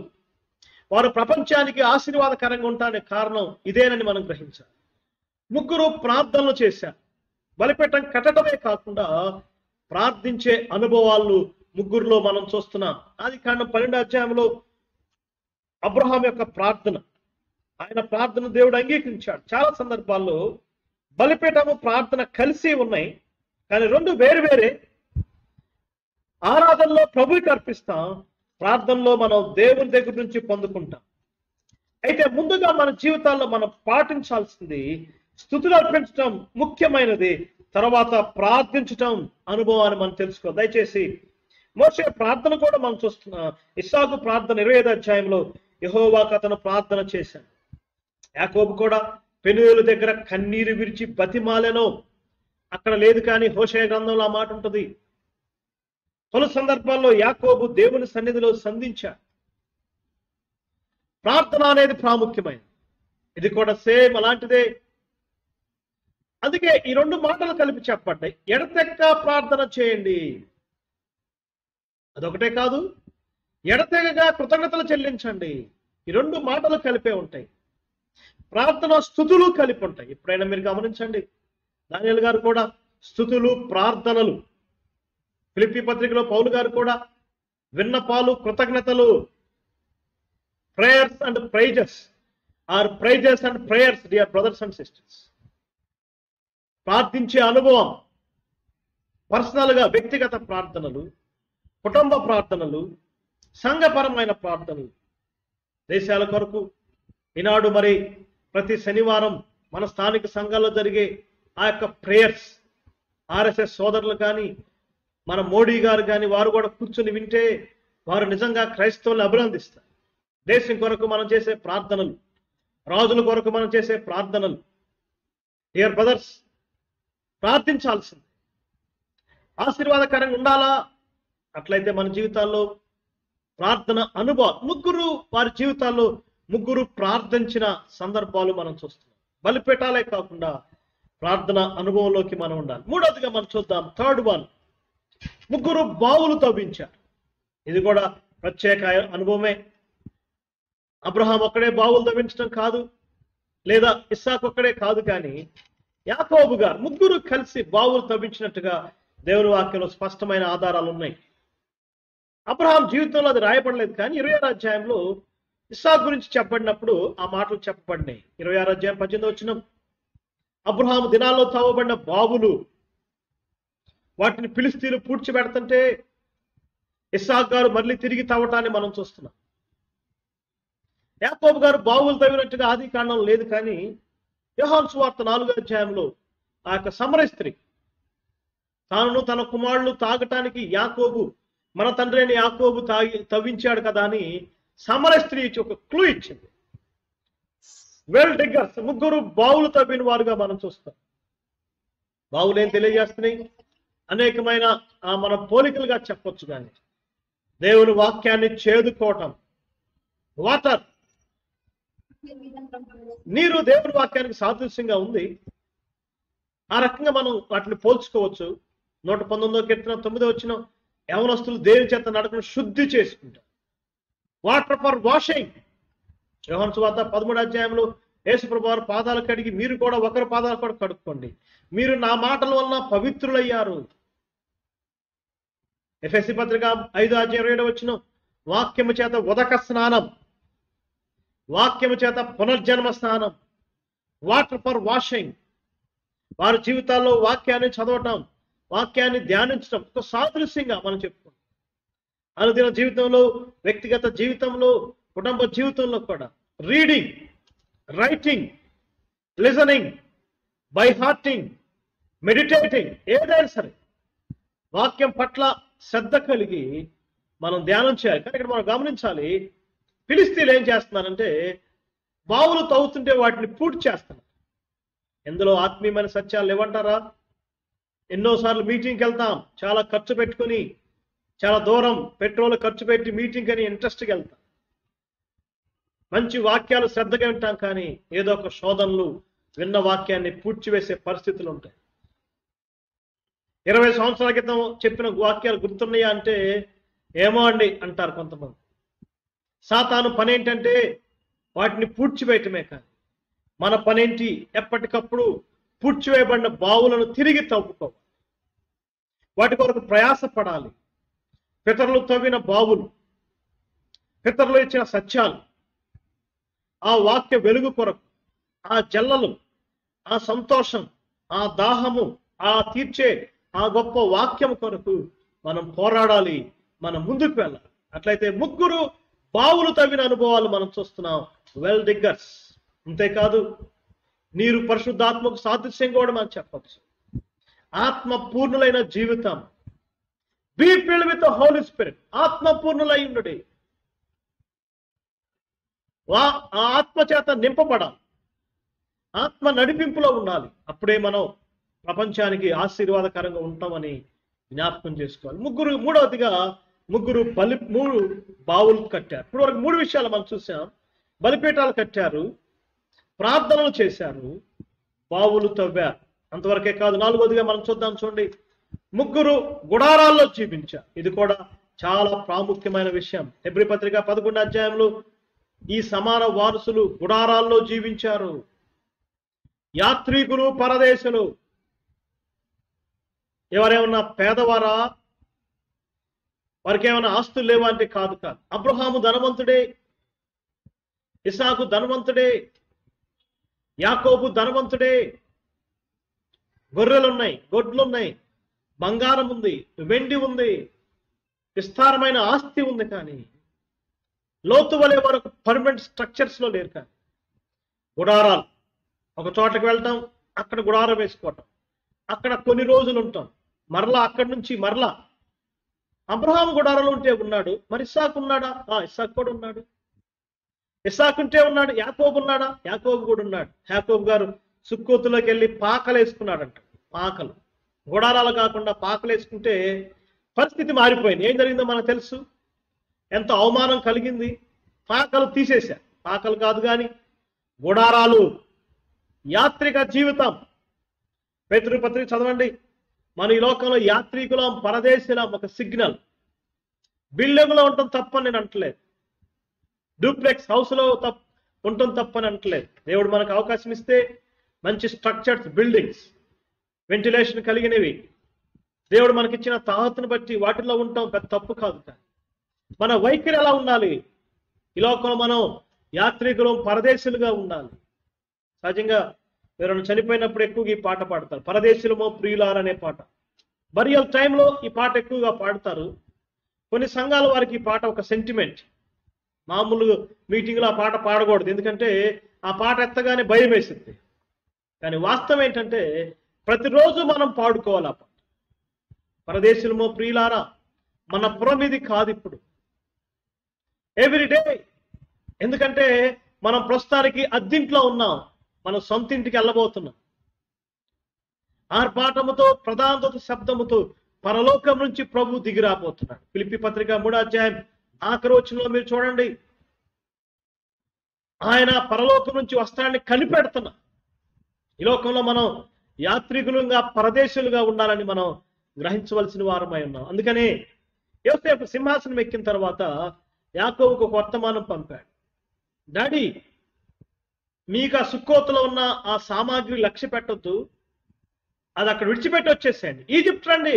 వారు ప్రపంచానికి ఆశీర్వాదకరంగా ఉండడానికి కారణం ఇదేనని మనం గ్రహించాలి. ముగ్గురు ప్రార్థనలు చేశారు. బలిపీఠం కట్టడమే కాకుండా ప్రార్థించే అనుభవాలు ముగ్గురులో మనం చూస్తున్నాం. ఆదికాండం 12వ అధ్యాయంలో అబ్రహాం యొక్క ప్రార్థన, ఆయన ప్రార్థన దేవుడు అంగీకరించాడు. చాలా సందర్భాల్లో బలిపీఠము ప్రార్థన కలిసి ఉన్నాయి, కానీ రెండు వేరు వేరే. ఆరాధనలో ప్రభువుకి అర్పిస్తాం, ప్రార్థనలో మనం దేవుని దగ్గర నుంచి పొందుకుంటాం. అయితే ముందుగా మన జీవితాల్లో మనం పాటించాల్సింది స్తుతులు అర్పించడం ముఖ్యమైనది. తర్వాత ప్రార్థించటం అనుభవాన్ని మనం తెలుసుకో. దయచేసి మోషే ప్రార్థన కూడా మనం చూస్తున్నాం. ఇస్సాకు ప్రార్థన 25వ అధ్యాయంలో యెహోవాకు అతను ప్రార్థన చేశాడు. యాకోబు కూడా పెనుయేలు దగ్గర కన్నీరు విరిచి బతిమాలెనో అక్కడ లేదు, కానీ హోషేయ గ్రంథంలో ఆ మాట ఉంటుంది. పలు సందర్భాల్లో యాకోబు దేవుని సన్నిధిలో సంధించాడు. ప్రార్థన అనేది ప్రాముఖ్యమైనది. ఇది కూడా సేమ్ అలాంటిదే. అందుకే ఈ రెండు మాటలు కలిపి చెప్పబడ్డాయి. ఎడతెక్క ప్రార్థన చేయండి. అదొకటే కాదు, ఎడతెగగా కృతజ్ఞతలు చెల్లించండి. ఈ రెండు మాటలు కలిపే ఉంటాయి. ప్రార్థన స్తుతులు కలిపి ఉంటాయి. ఎప్పుడైనా మీరు గమనించండి, దానియేలు గారు కూడా స్తుతులు ప్రార్థనలు. ఫిలిప్పీ పత్రికలో పౌలు గారు కూడా విన్నపాలు కృతజ్ఞతలు, prayers and praises are praises and prayers dear brothers and sisters. ప్రార్థించే అనుభవం, పర్సనల్గా వ్యక్తిగత ప్రార్థనలు, కుటుంబ ప్రార్థనలు, సంఘపరమైన ప్రార్థనలు, దేశాల కొరకు, ఈనాడు మరి ప్రతి శనివారం మన స్థానిక సంఘాల్లో జరిగే ఆ యొక్క ప్రేయర్స్, ఆర్ఎస్ఎస్ సోదరులు కానీ మన మోడీ గారు కానీ వారు కూడా కూర్చుని వింటే వారు నిజంగా క్రైస్తవులను అభినందిస్తారు. దేశం కొరకు మనం చేసే ప్రార్థనలు, రాజుల కొరకు మనం చేసే ప్రార్థనలు, డియర్ బ్రదర్స్, ప్రార్థించాల్సింది. ఆశీర్వాదకరంగా ఉండాలా? అట్లయితే మన జీవితాల్లో ప్రార్థన అనుభవం, వారి జీవితాల్లో ముగ్గురు ప్రార్థించిన సందర్భాలు మనం చూస్తున్నాం. బలిపీఠాలే కాకుండా ప్రార్థన అనుభవంలోకి మనం ఉండాలి. మూడవదిగా మనం చూద్దాం, థర్డ్ వన్, ముగ్గురు బావులు తవ్వించారు. ఇది కూడా ప్రత్యేక అనుభవమే. అబ్రహాం ఒక్కడే బావులు తవ్వించడం కాదు, లేదా ఇస్సాకు ఒక్కడే కాదు, కానీ యాకోబు గారు ముగ్గురు కలిసి బావులు తవ్వించినట్టుగా దేవుని వాక్యంలో స్పష్టమైన ఆధారాలు ఉన్నాయి. అబ్రహాం జీవితంలో అది రాయబడలేదు, కానీ 26వ అధ్యాయంలో ఇస్సాకు గురించి చెప్పబడినప్పుడు ఆ మాటలు చెప్పబడినాయి. 26వ అధ్యాయం 18వ వచనం, అబ్రహాము దినాల్లో తవ్వబడిన బావులు, వాటిని ఫిలిస్తీన్లు పూడ్చిపెడుతుంటే ఇస్సాకు గారు మళ్ళీ తిరిగి తవ్వటాన్ని మనం చూస్తున్నాం. యాకోబు గారు బావులు తవ్వినట్టుగా ఆది కాండం లేదు, కానీ యోహాను సువార్త 4వ అధ్యాయంలో ఆ యొక్క సమరయ స్త్రీ తాను తన కుమారులు తాగటానికి యాకోబు, మన తండ్రి అయిన యాకోబు తవ్వించాడు కదా అని సమరయ స్త్రీ ఇచ్చి ఒక క్లూ ఇచ్చింది. వెల్ డిగ్గర్స్, ముగ్గురు బావులు తవ్విన వారుగా మనం చూస్తాం. బావులు ఏం తెలియజేస్తున్నాయి? అనేకమైన మన పోలికలుగా చెప్పొచ్చు, కానీ దేవుని వాక్యాన్ని చేదుకోవటం, వాటర్, నీరు దేవుని వాక్యానికి సాదృశ్యంగా ఉంది. ఆ రకంగా మనం వాటిని పోల్చుకోవచ్చు. 119వ కీర్తన 9వ వచనం, యవనస్తులు దేవుని చేత నడకను శుద్ధి చేసుకుంటారు. Water for washing. యోహాను సువార్త 13వ అధ్యాయంలో యేసుప్రభువు వారు పాదాలు కడిగి, మీరు కూడా ఒకరి పాదాలు కూడా కడుక్కోండి, మీరు నా మాటల వలన పవిత్రులయ్యారు. ఎఫెసీ పత్రిక 5వ అధ్యాయం 7వ వచనం, వాక్యము చేత ఉదక స్నానం, వాక్యము చేత పునర్జన్మ స్నానం, వాటర్ ఫర్ వాషింగ్. వారి జీవితాల్లో వాక్యాన్ని చదవటం, వాక్యాన్ని ధ్యానించడం ఒక సాదృశ్యంగా మనం చెప్పుకుంటాం. అనుదిన జీవితంలో, వ్యక్తిగత జీవితంలో, కుటుంబ జీవితంలో కూడా reading, writing, listening, by hearting, meditating, ఏదైనా సరే వాక్యం పట్ల శ్రద్ధ కలిగి మనం ధ్యానం చేయాలి. కానీ ఇక్కడ మనం గమనించాలి, ఫిలిస్తీన్లు ఏం చేస్తున్నారంటే బావులు తవ్వుతుంటే వాటిని పూర్తి చేస్తున్నారు. ఎందులో ఆత్మీయమైన సత్యాలు లేవంటారా? ఎన్నోసార్లు మీటింగ్కి వెళ్తాం, చాలా ఖర్చు పెట్టుకుని, చాలా దూరం పెట్రోల్ ఖర్చు పెట్టి మీటింగ్ అని ఇంట్రెస్ట్కి వెళ్తాం, మంచి వాక్యాలు శ్రద్ధగా వింటాం, కానీ ఏదో ఒక శోధనలు విన్న వాక్యాన్ని పూడ్చివేసే పరిస్థితులు ఉంటాయి. 20 సంవత్సరాల క్రితం చెప్పిన వాక్యాలు గుర్తున్నాయా అంటే ఏమో అండి అంటారు కొంతమంది. సాతాను పని ఏంటంటే వాటిని పూడ్చివేయటమే, కానీ మన పనేంటి? ఎప్పటికప్పుడు పూడ్చివేయబడిన బావులను తిరిగి తవ్వుకోవాలి, వాటి కొరకు ప్రయాసపడాలి. పితరులు తవ్విన బావులు, పితరులు ఇచ్చిన సత్యాలు, ఆ వాక్య వెలుగు కొరకు, ఆ జల్లలు, ఆ సంతోషం, ఆ దాహము, ఆ తీర్చే ఆ గొప్ప వాక్యం కొరకు మనం పోరాడాలి, మనం ముందుకు వెళ్ళాలి. అట్లయితే ముగ్గురు బావులు తవ్విన అనుభవాలు మనం చూస్తున్నాం. Well diggers. అంతేకాదు, నీరు పరిశుద్ధాత్మకు సాదృశ్యం కూడా మనం చెప్పచ్చు. ఆత్మ పూర్ణులైన జీవితం, be filled with the holy spirit. ఆత్మ పూర్ణులై ఉండండి, ఆ ఆత్మ చేత నింపబడాలి, ఆత్మ నడిపింపులో ఉండాలి. అప్పుడే మనం ప్రపంచానికి ఆశీర్వాదకరంగా ఉంటామని జ్ఞాపకం చేసుకోవాలి. మూడవదిగా ముగ్గురు బావులు కట్టారు. ఇప్పుడు వరకు 3 విషయాలు మనం చూసాం. బలిపీఠాలు కట్టారు, ప్రార్థనలు చేశారు, బావులు తవ్వారు. అంతవరకే కాదు, 4వదిగా మనం చూద్దాం. చూడండి, ముగ్గురు గుడారాల్లో జీవించారు. ఇది కూడా చాలా ప్రాముఖ్యమైన విషయం. హెబ్రీ పత్రిక 11వ అధ్యాయంలో ఈ సమాన వారసులు గుడారాల్లో జీవించారు. యాత్రికులు, పరదేశులు. ఎవరేమన్నా పేదవారా? వారికి ఏమైనా ఆస్తులు లేవా అంటే కాదు. అబ్రహాము ధనవంతుడే, ఇసాకు ధనవంతుడే, యాకోబు ధనవంతుడే. గొర్రెలున్నాయి, గొడ్లున్నాయి, బంగారం ఉంది, వెండి ఉంది, విస్తారమైన ఆస్తి ఉంది. కానీ లోతు వలె వరకు పర్మనెంట్ స్ట్రక్చర్స్ లో లేరు. కానీ గుడారాలు. ఒక చోటకి వెళ్తాం, అక్కడ గుడారం వేసుకోవటం, అక్కడ కొన్ని రోజులు ఉంటాం, మరలా అక్కడి నుంచి మరలా. అబ్రహాం గుడారంలో ఉంటే ఉన్నాడు, మరి ఇస్సాకు ఉన్నాడా? ఇస్సాకు కూడా ఉన్నాడు. ఇస్సాకు ఉంటే ఉన్నాడు. యాకోబు ఉన్నాడా? యాకోబు కూడా ఉన్నాడు. యాకోబు గారు సుక్కోతులోకి వెళ్ళి పాకలు వేసుకున్నాడంట. పాకలు, గుడారాలు కాకుండా పాకలు వేసుకుంటే పరిస్థితి మారిపోయింది. ఏం జరిగిందో మనకు తెలుసు. ఎంత అవమానం కలిగింది. పాకలు తీసేశారు. పాకలు కాదు కానీ గుడారాలు. యాత్రిక జీవితం. పేతురు పత్రిక చదవండి. మన ఈ లోకంలో యాత్రికులం, పరదేశీలం ఒక సిగ్నల్. బిల్డింగ్లో ఉండటం తప్పని నేను అంటలేదు, డూప్లెక్స్ హౌస్లో ఉండటం తప్పని అంటలేదు. దేవుడు మనకు అవకాశం ఇస్తే మంచి స్ట్రక్చర్స్, బిల్డింగ్స్, వెంటిలేషన్ కలిగినవి దేవుడు మనకిచ్చిన తాహతును బట్టి వాటిల్లో ఉండటం పెద్ద తప్పు కాదు. కానీ మన వైఖరి ఎలా ఉండాలి? ఈ లోకంలో మనం యాత్రికులం, పరదేశులుగా ఉండాలి. సహజంగా ఎవరైనా చనిపోయినప్పుడు ఎక్కువగా ఈ పాట పాడతారు, పరదేశులమో ప్రియులార అనే పాట. బరియల్ టైంలో ఈ పాట ఎక్కువగా పాడతారు. కొన్ని సంఘాల వారికి ఈ పాట ఒక సెంటిమెంట్. మామూలు మీటింగ్లో ఆ పాట పాడకూడదు, ఎందుకంటే ఆ పాట ఎత్తగానే భయం వేసింది. కానీ వాస్తవం ఏంటంటే ప్రతిరోజు మనం పాడుకోవాలి ఆ పాట. పరదేశులమో ప్రియులారా, మన పురం ఇది కాదు ఇప్పుడు, ఎవ్రీడే. ఎందుకంటే మనం ప్రస్తుతానికి అద్దింట్లో ఉన్నాం, మనం సొంత ఇంటికి వెళ్ళబోతున్నాం. ఆర్భాటముతో, ప్రధానత శబ్దముతో పరలోకం నుంచి ప్రభు దిగిరాబోతున్నాడు. ఫిలిప్పీ పత్రిక 3వ అధ్యాయం ఆఖరి వచనంలో మీరు చూడండి, ఆయన పరలోకం నుంచి వస్త్రాన్ని కనిపెడుతున్నా. ఈ లోకంలో మనం యాత్రికులుగా, పరదేశులుగా ఉండాలని మనం గ్రహించవలసిన వారమై ఉన్నాం. అందుకని యోసేపు సింహాసనం ఎక్కిన తర్వాత యాకోబుకు ఒక వర్తమానం పంపాడు. డాడీ, మీకు ఆ సుక్కోతులో ఉన్న ఆ సామాగ్రి లక్ష్య పెట్టొద్దు, అది అక్కడ విడిచిపెట్టి వచ్చేసేయండి. ఈజిప్ట్ రండి,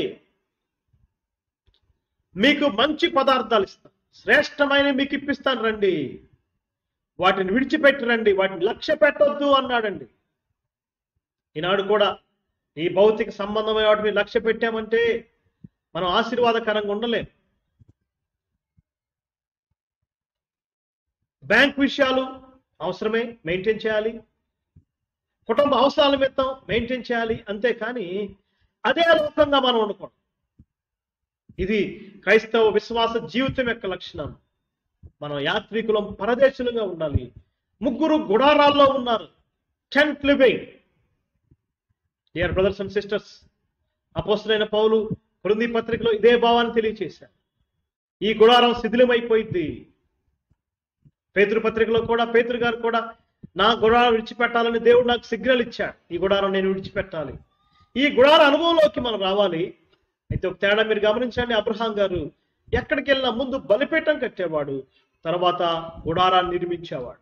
మీకు మంచి పదార్థాలు ఇస్తాను, శ్రేష్టమైన మీకు ఇప్పిస్తాను, రండి, వాటిని విడిచిపెట్టి రండి, వాటిని లక్ష్య పెట్టొద్దు అన్నాడండి. ఈనాడు కూడా ఈ భౌతిక సంబంధమైన వాటిని లక్ష్య పెట్టామంటే మనం ఆశీర్వాదకరంగా ఉండలేం. బ్యాంక్ విషయాలు అవసరమే, మెయింటైన్ చేయాలి. కుటుంబ అవసరాల నిమిత్తం మెయింటైన్ చేయాలి. అంతేకాని అదే లోకంగా మనం ఉండకూడదు. ఇది క్రైస్తవ విశ్వాస జీవితం యొక్క లక్షణం. మనం యాత్రికులం, పరదేశులుగా ఉండాలి. 3 గుడారాల్లో ఉన్నారు, tent living. Dear brothers and sisters, అపోస్తలుడైన పౌలు కొరింథీ పత్రికలో ఇదే భావాన్ని తెలియచేశారు. ఈ గుడారం శిథిలమైపోయింది. పేతురు పత్రికలో కూడా పేతురు గారు కూడా నా గుడారం విడిచిపెట్టాలని దేవుడు నాకు సిగ్నల్ ఇచ్చాడు. ఈ గుడారం నేను విడిచిపెట్టాలి. ఈ గుడార అనుభవంలోకి మనం రావాలి. అయితే ఒక తేడా మీరు గమనించండి. అబ్రహాం గారు ఎక్కడికి వెళ్ళినా ముందు బలిపీఠం కట్టేవాడు, తర్వాత గుడారాన్ని నిర్మించేవాడు.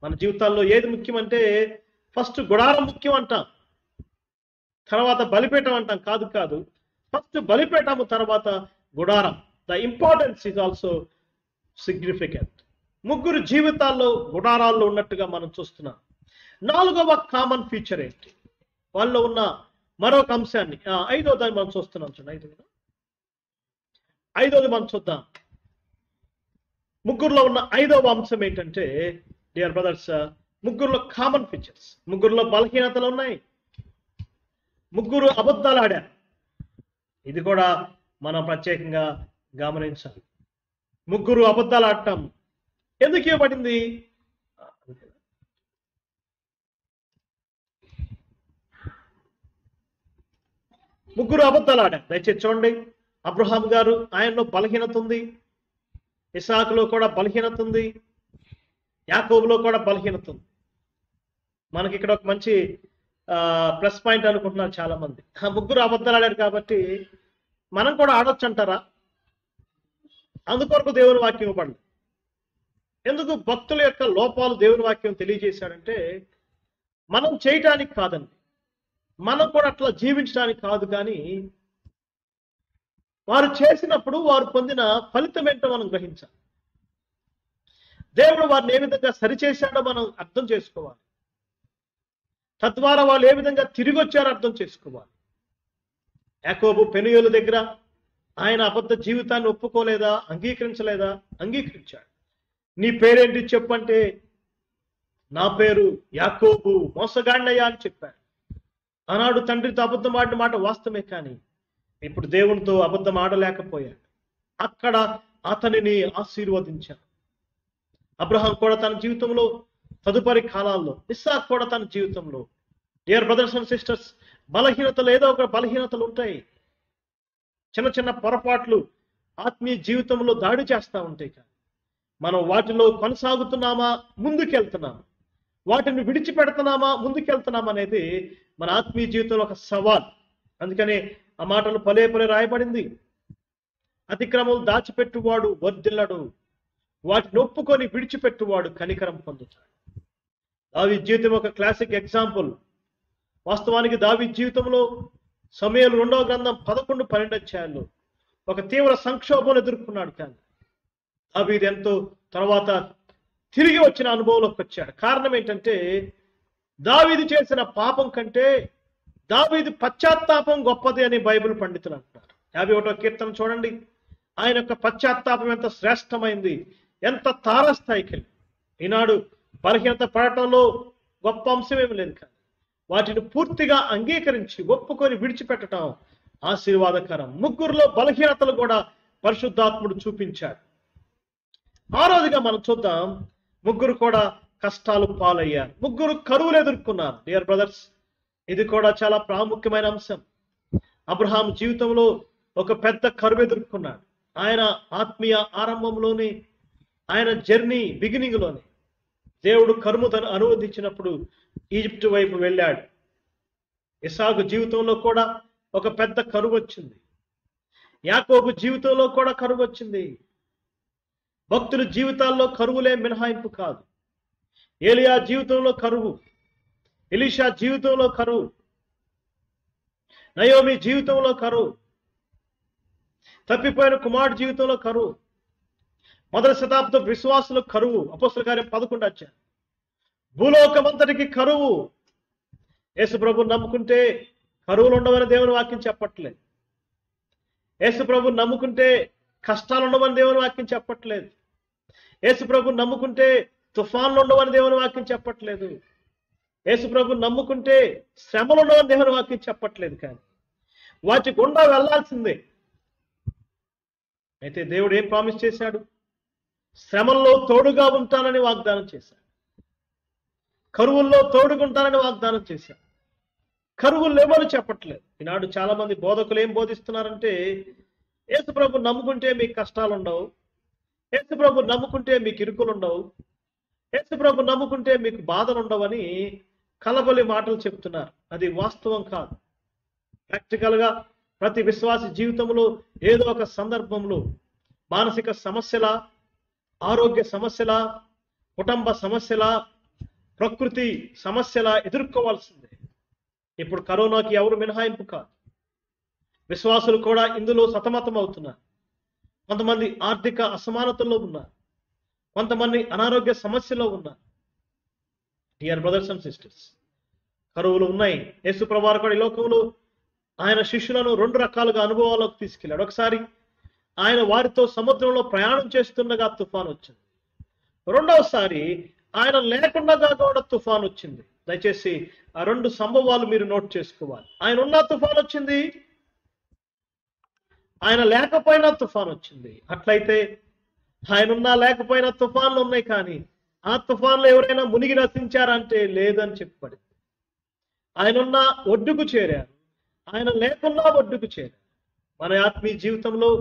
మన జీవితాల్లో ఏది ముఖ్యమంటే ఫస్ట్ గుడారం ముఖ్యం అంటాం, తర్వాత బలిపీఠం అంటాం. కాదు, ఫస్ట్ బలిపీఠము, తర్వాత గుడారం. The importance is also significant. 3 జీవితాల్లో గుడారాల్లో ఉన్నట్టుగా మనం చూస్తున్నాం. 4వ కామన్ ఫీచర్ ఏంటి? వాళ్ళలో ఉన్న మరొక అంశాన్ని, 5వ దాన్ని మనం చూస్తున్నాం. చూడండి, 5వది మనం చూద్దాం. 3లో ఉన్న 5వ అంశం ఏంటంటే, డియర్ బ్రదర్స్, 3లో కామన్ ఫీచర్స్. 3లో బలహీనతలు ఉన్నాయి. 3 అబద్ధాలు ఆడారు. ఇది కూడా మనం ప్రత్యేకంగా గమనించాలి. 3 అబద్ధాలు ఆడటం ఎందుకు ఇవ్వబడింది? 3 అబద్ధాలు ఆడారు. దయచేసి చూడండి. అబ్రహాం గారు, ఆయనలో బలహీనత ఉంది, ఇస్సాకులో కూడా బలహీనత ఉంది, యాకోబులో కూడా బలహీనత ఉంది. మనకి ఇక్కడ ఒక మంచి ప్లస్ పాయింట్ అనుకుంటున్నారు చాలా మంది. 3 అబద్ధాలు ఆడారు కాబట్టి మనం కూడా ఆడొచ్చు అంటారా? అందుకొరకు దేవుని వాక్యం ఇవ్వబడింది. ఎందుకు భక్తుల యొక్క లోపాలు దేవుని వాక్యం తెలియజేశాడంటే మనం చేయటానికి కాదండి, మనం కూడా అట్లా జీవించడానికి కాదు. కానీ వారు చేసినప్పుడు వారు పొందిన ఫలితం ఏంటో మనం గ్రహించాలి. దేవుడు వారిని ఏ విధంగా సరిచేశాడో మనం అర్థం చేసుకోవాలి. తద్వారా వాళ్ళు ఏ విధంగా తిరిగి వచ్చారో అర్థం చేసుకోవాలి. యాకోబు పెనుయేలు దగ్గర ఆయన అబద్ధ జీవితాన్ని ఒప్పుకోలేదా? అంగీకరించలేదా? అంగీకరించాడు. నీ పేరేంటి చెప్పంటే నా పేరు యాకోబు, మోసగాడినయ్యా అని చెప్పాడు. ఆనాడు తండ్రితో అబద్ధం ఆడిన మాట వాస్తవమే, కానీ ఇప్పుడు దేవునితో అబద్ధం ఆడలేకపోయాడు. అక్కడ అతనిని ఆశీర్వదించాడు. అబ్రహాం కూడా తన జీవితంలో తదుపరి కాలాల్లో, ఇస్సాకు కూడా తన జీవితంలో, డియర్ బ్రదర్స్ అండ్ సిస్టర్స్, బలహీనతలు ఏదో ఒక బలహీనతలు ఉంటాయి. చిన్న చిన్న పొరపాట్లు ఆత్మీయ జీవితంలో దాడి చేస్తూ ఉంటాయి. కానీ మనం వాటిలో కొనసాగుతున్నామా, ముందుకెళ్తున్నామా, వాటిని విడిచిపెడుతున్నామా, ముందుకెళ్తున్నామా అనేది మన ఆత్మీయ జీవితంలో ఒక సవాల్. అందుకనే ఆ మాటలు పదే పదే రాయబడింది. అతిక్రమం దాచిపెట్టువాడు వర్ధిల్లడు, వాటిని ఒప్పుకొని విడిచిపెట్టువాడు కనికరం పొందుతాడు. దావీదు జీవితం ఒక క్లాసిక్ ఎగ్జాంపుల్. వాస్తవానికి దావీదు జీవితంలో సమూయేలు 2వ గ్రంథం 11-12 అధ్యాయాల్లో ఒక తీవ్ర సంక్షోభం ఎదుర్కొన్నాడు. కానీ దావీదు ఎంతో తర్వాత తిరిగి వచ్చిన అనుభవంలోకి వచ్చాడు. కారణం ఏంటంటే దావీదు చేసిన పాపం కంటే దావీదు పశ్చాత్తాపం గొప్పది అని బైబిల్ పండితులు అంటున్నారు. 51వ కీర్తన చూడండి. ఆయన యొక్క పశ్చాత్తాపం ఎంత శ్రేష్టమైంది, ఎంత తారస్థాయికి వెళ్ళి. ఈనాడు బలహీనత పడటంలో గొప్ప అంశం ఏమి లేదు, కానీ వాటిని పూర్తిగా అంగీకరించి ఒప్పుకొని విడిచిపెట్టడం ఆశీర్వాదకరం. ముగ్గురులో బలహీనతలు కూడా పరిశుద్ధాత్ముడు చూపించాడు. ఆ రోజుగా మనం చూద్దాం, ముగ్గురు కూడా కష్టాలు పాలయ్యారు. ముగ్గురు కరువులు ఎదుర్కొన్నారు. డియర్ బ్రదర్స్, ఇది కూడా చాలా ప్రాముఖ్యమైన అంశం. అబ్రహాం జీవితంలో ఒక పెద్ద కరువు ఎదుర్కొన్నాడు. ఆయన ఆత్మీయ ఆరంభంలోని, ఆయన జర్నీ బిగినింగ్ లోని దేవుడు కరువును అనువదించినప్పుడు ఈజిప్ట్ వైపు వెళ్ళాడు. ఇస్సాకు జీవితంలో కూడా ఒక పెద్ద కరువు వచ్చింది. యాకోబు జీవితంలో కూడా కరువు వచ్చింది. భక్తుల జీవితాల్లో కరువులే మినహాయింపు కాదు. ఏలియా జీవితంలో కరువు, ఎలీషా జీవితంలో కరువు, నయోమి జీవితంలో కరువు, తప్పిపోయిన కుమారుడు జీవితంలో కరువు, మొదటి శతాబ్దం విశ్వాసుల కరువు. అపోస్తలుల కార్యం 11 అధ్యాయం. భూలోకమంతటికి కరువు. యేసు ప్రభువుని నమ్ముకుంటే కరువులు ఉండవని దేవుని వాక్యం చెప్పట్లేదు. యేసు ప్రభువుని నమ్ముకుంటే కష్టాలు ఉండవని దేవుని వాక్యం చెప్పట్లేదు. యేసు ప్రభువుని నమ్ముకుంటే తుఫాన్లు ఉండవని దేవుని వాక్యం చెప్పట్లేదు. యేసు ప్రభువుని నమ్ముకుంటే శ్రమలు ఉండవని దేవుని వాక్యం చెప్పట్లేదు. కానీ వాటి గుండా వెళ్లాల్సిందే. అయితే దేవుడు ఏం ప్రామిస్ చేశాడు? శ్రమల్లో తోడుగా ఉంటానని వాగ్దానం చేశాడు. కరువుల్లో తోడుగుంటానని వాగ్దానం చేశాడు. కరువులు లేవని చెప్పట్లేదు. ఈనాడు చాలా మంది బోధకులు ఏం బోధిస్తున్నారంటే, యేసు ప్రభు నమ్ముకుంటే మీకు కష్టాలు ఉండవు, యేసు ప్రభు నమ్ముకుంటే మీకు ఇరుకులు ఉండవు, యేసు ప్రభు నమ్ముకుంటే మీకు బాధలు ఉండవని కలబొలి మాటలు చెప్తున్నారు. అది వాస్తవం కాదు. ప్రాక్టికల్ గా ప్రతి విశ్వాసి జీవితంలో ఏదో ఒక సందర్భంలో మానసిక సమస్యల, ఆరోగ్య సమస్యల, కుటుంబ సమస్యల, ప్రకృతి సమస్యల ఎదుర్కోవాల్సిందే. ఇప్పుడు కరోనాకి ఎవరు మినహాయింపు కాదు. విశ్వాసులు కూడా ఇందులో సతమతం అవుతున్నారు. కొంతమంది ఆర్థిక అసమానతల్లో ఉన్నారు, కొంతమంది అనారోగ్య సమస్యలో ఉన్నారు. డియర్ బ్రదర్స్ అండ్ సిస్టర్స్, కరువులు ఉన్నాయి. యేసు ప్రభువారు కూడా ఈ లోకంలో ఆయన శిష్యులను 2 రకాలుగా అనుభవాలకు తీసుకెళ్ళాడు. ఒకసారి ఆయన వారితో సముద్రంలో ప్రయాణం చేస్తుండగా తుఫాన్ వచ్చింది. రెండవసారి ఆయన లేకుండా కూడా తుఫాన్ వచ్చింది. దయచేసి ఆ 2 సంభవాలు మీరు నోట్ చేసుకోవాలి. ఆయన ఉన్న తుఫాన్ వచ్చింది, ఆయన లేకపోయినా తుఫాన్ వచ్చింది. అట్లయితే ఆయన ఉన్నా లేకపోయినా తుఫాన్లు ఉన్నాయి, కానీ ఆ తుఫాన్లో ఎవరైనా మునిగి నశించారంటే లేదని చెప్పబడింది. ఆయనున్న ఒడ్డుకు చేరారు, ఆయన లేకున్నా ఒడ్డుకు చేరారు. మన ఆత్మీయ జీవితంలో,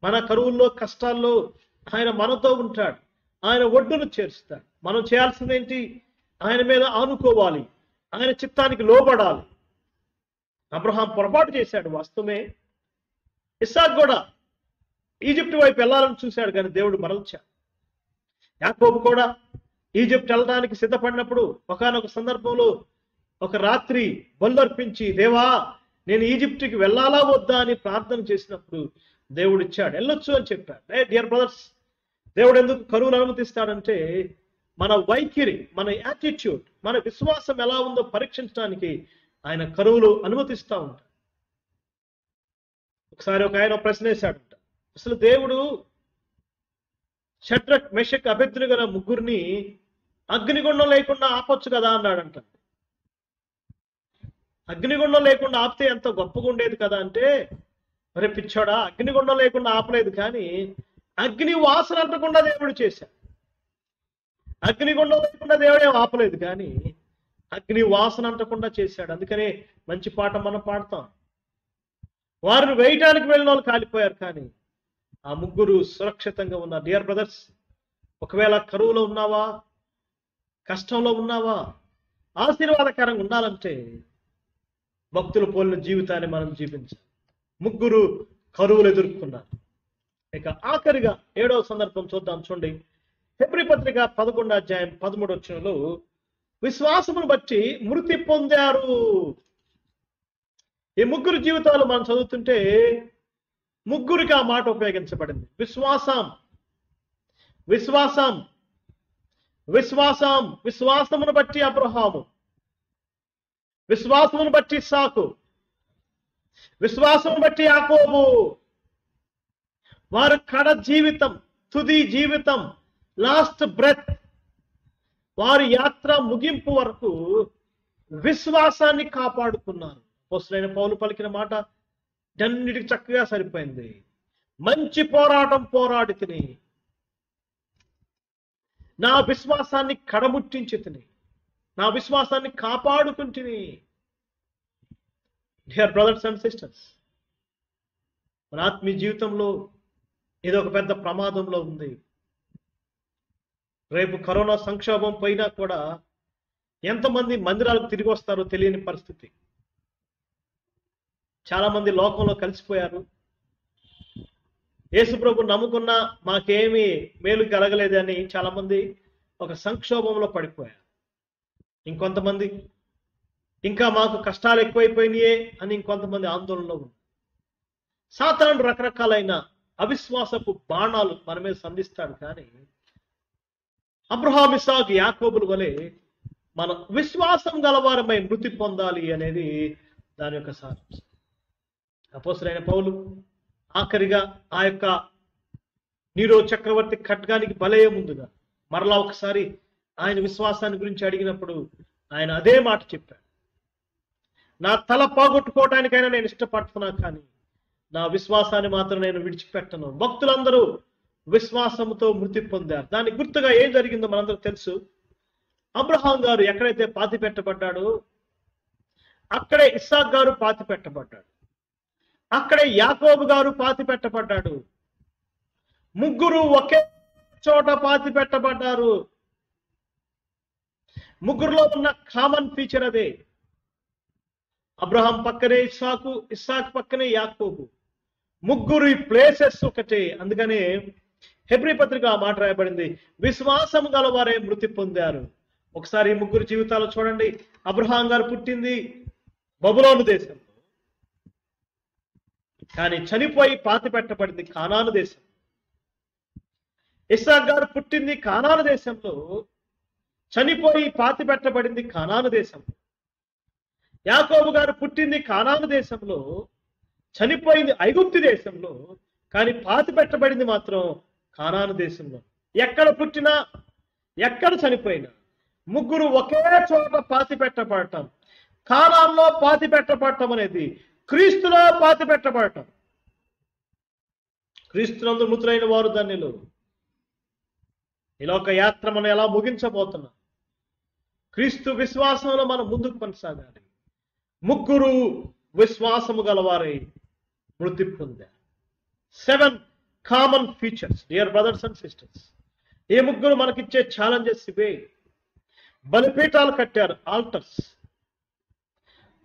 మన కరువుల్లో, కష్టాల్లో ఆయన మనతో ఉంటాడు. ఆయన ఒడ్డును చేరుస్తాడు. మనం చేయాల్సిందేంటి? ఆయన మీద ఆనుకోవాలి, ఆయన చిత్తానికి లోబడాలి. అబ్రహాం పొరపాటు చేశాడు, వాస్తవమే. ఇస్సాకు కూడా ఈజిప్ట్ వైపు వెళ్ళాలని చూశాడు, కానీ దేవుడు మరల్చాడు. యాకోబు కూడా ఈజిప్ట్ వెళ్ళడానికి సిద్ధపడినప్పుడు ఒకానొక సందర్భంలో ఒక రాత్రి బలుర్పించి, దేవా నేను ఈజిప్ట్కి వెళ్ళాలా వద్దా అని ప్రార్థన చేసినప్పుడు దేవుడు ఇచ్చాడు, వెళ్ళొచ్చు అని చెప్పాడు. డియర్ బ్రదర్స్, దేవుడు ఎందుకు కరువును అనుమతిస్తాడంటే మన వైఖరి, మన యాటిట్యూడ్, మన విశ్వాసం ఎలా ఉందో పరీక్షించడానికి ఆయన కరువులు అనుమతిస్తూ ఉంటాడు. ఒకసారి ఒక ఆయన ప్రశ్న వేశాడంట, అసలు దేవుడు షడ్రక్, మెషక్, అబేద్నెగో ముగ్గురిని అగ్నిగుండం లేకుండా ఆపొచ్చు కదా అన్నాడంట. అగ్నిగుండం లేకుండా ఆపితే ఎంత గొప్పగా ఉండేది కదా అంటే, మరి పిచ్చోడా, అగ్నిగుండం లేకుండా ఆపలేదు, కానీ అగ్ని వాసన అంటకుండా దేవుడు చేశాడు. అగ్నిగుండం లేకుండా దేవుడేం ఆపలేదు, కానీ అగ్ని వాసన అంటకుండా చేశాడు. అందుకనే మంచి పాట మనం పాడతాం. వారిని వేయటానికి వెళ్ళిన వాళ్ళు కాలిపోయారు, కానీ ఆ ముగ్గురు సురక్షితంగా ఉన్నారు. డియర్ బ్రదర్స్, ఒకవేళ కరువులో ఉన్నావా, కష్టంలో ఉన్నావా, ఆశీర్వాదకరంగా ఉండాలంటే భక్తులు పోలిన జీవితాన్ని మనం జీవించాలి. ముగ్గురు కరువులు ఎదుర్కొన్నారు. ఇక ఆఖరిగా 7వ సందర్భం చూద్దాం. చూడండి, హెబ్రీ పత్రిక 11వ అధ్యాయం 13వ వచనంలో విశ్వాసమును బట్టి మృతి పొందారు. ఈ ముగ్గురు జీవితాలు మనం చదువుతుంటే ముగ్గురికి ఆ మాట ఉపయోగించబడింది. విశ్వాసం, విశ్వాసం, విశ్వాసం. విశ్వాసమును బట్టి అబ్రహాము, విశ్వాసమును బట్టి ఇస్సాకు, విశ్వాసమును బట్టి యాకోబు. వారు కడ జీవితం, తుది జీవితం, లాస్ట్ బ్రెత్, వారి యాత్ర ముగింపు వరకు విశ్వాసాన్ని కాపాడుకున్నారు. అపోస్తలుడైన పౌలు పలికిన మాట అన్నిటికి చక్కగా సరిపోయింది. మంచి పోరాటం పోరాడి తిని, నా విశ్వాసాన్ని కడముట్టించి తిని, నా విశ్వాసాన్ని కాపాడుకుంటుని. డియర్ బ్రదర్స్ అండ్ సిస్టర్స్, మన ఆత్మీయ జీవితంలో ఏదో ఒక పెద్ద ప్రమాదంలో ఉంది. రేపు కరోనా సంక్షోభం పోయినా కూడా ఎంతమంది మందిరాలకు తిరిగి వస్తారో తెలియని పరిస్థితి. చాలా మంది లోకంలో కలిసిపోయారు. యేసుప్రభు నమ్ముకున్నా మాకేమీ మేలు కలగలేదని చాలా మంది ఒక సంక్షోభంలో పడిపోయారు. ఇంకొంతమంది ఇంకా మాకు కష్టాలు ఎక్కువైపోయినాయే అని ఇంకొంతమంది ఆందోళనలో ఉన్నారు. సాతానుడు రకరకాలైన అవిశ్వాసపు బాణాలు మన మీద సంధిస్తాడు, కానీ అబ్రహాము, ఇస్సాకు, యాకోబుల వలె మన విశ్వాసం గలవారమై మృతి పొందాలి అనేది దాని యొక్క సారాంశం. అపోస్తలుడైన పౌలు ఆఖరిగా ఆ యొక్క నీరో చక్రవర్తి ఖడ్గానికి బలయ్యే ముందుగా మరలా ఒకసారి ఆయన విశ్వాసాన్ని గురించి అడిగినప్పుడు ఆయన అదే మాట చెప్పాడు. నా తల పోగొట్టుకోవటానికైనా నేను ఇష్టపడుతున్నా, కానీ నా విశ్వాసాన్ని మాత్రం నేను విడిచిపెట్టను. భక్తులందరూ విశ్వాసంతో మృతి పొందారు. దానికి గుర్తుగా ఏం జరిగిందో మనందరూ తెలుసు. అబ్రహాం గారు ఎక్కడైతే పాతి పెట్టబడ్డాడో అక్కడే ఇస్సాకు గారు పాతి పెట్టబడ్డాడు. అక్కడే యాకోబు గారు పాతి పెట్టబడ్డాడు. ముగ్గురు ఒకే చోట పాతి పెట్టబడ్డారు. ముగ్గురులో ఉన్న కామన్ ఫీచర్ అదే. అబ్రహాం పక్కనే ఇస్సాకు, ఇస్సాకు పక్కనే యాకోబు. ముగ్గురు ప్లేసెస్ ఒకటే. అందుకనే హెబ్రీ పత్రిక ఆ మాట రాయబడింది, విశ్వాసం గలవారే మృతి పొందారు. ఒకసారి ఈ ముగ్గురు జీవితాలు చూడండి. అబ్రహాం గారు పుట్టింది బబులోను దేశంలో, కానీ చనిపోయి పాతి పెట్టబడింది కానాను దేశం. ఇస్సాకు గారు పుట్టింది కానాను దేశంలో, చనిపోయి పాతి పెట్టబడింది కానాను దేశం. యాకోబు గారు పుట్టింది కానాను దేశంలో, చనిపోయింది ఐగుప్తు దేశంలో, కానీ పాతి పెట్టబడింది మాత్రం కానాను దేశంలో. ఎక్కడ పుట్టినా ఎక్కడ చనిపోయినా ముగ్గురు ఒకే చోట పాతి పెట్టబడటం, కానాన్లో పాతి పెట్టబడటం అనేది క్రీస్తులో పాతి పెట్టబడటం. క్రీస్తునందు మృతులైన వారు ధన్యులు. ఇలా ఒక యాత్ర మనం ఎలా ముగించబోతున్నాం? క్రీస్తు విశ్వాసంలో మనం ముందుకు కొనసాగాలి. ముగ్గురు విశ్వాసము గలవారై మృతి పొందారు. 7 common features. Dear brothers and sisters, ఈ ముగ్గురు మనకిచ్చే ఛాలెంజెస్ ఇవే. బలిపీఠాలు కట్టారు, ఆల్టర్స్.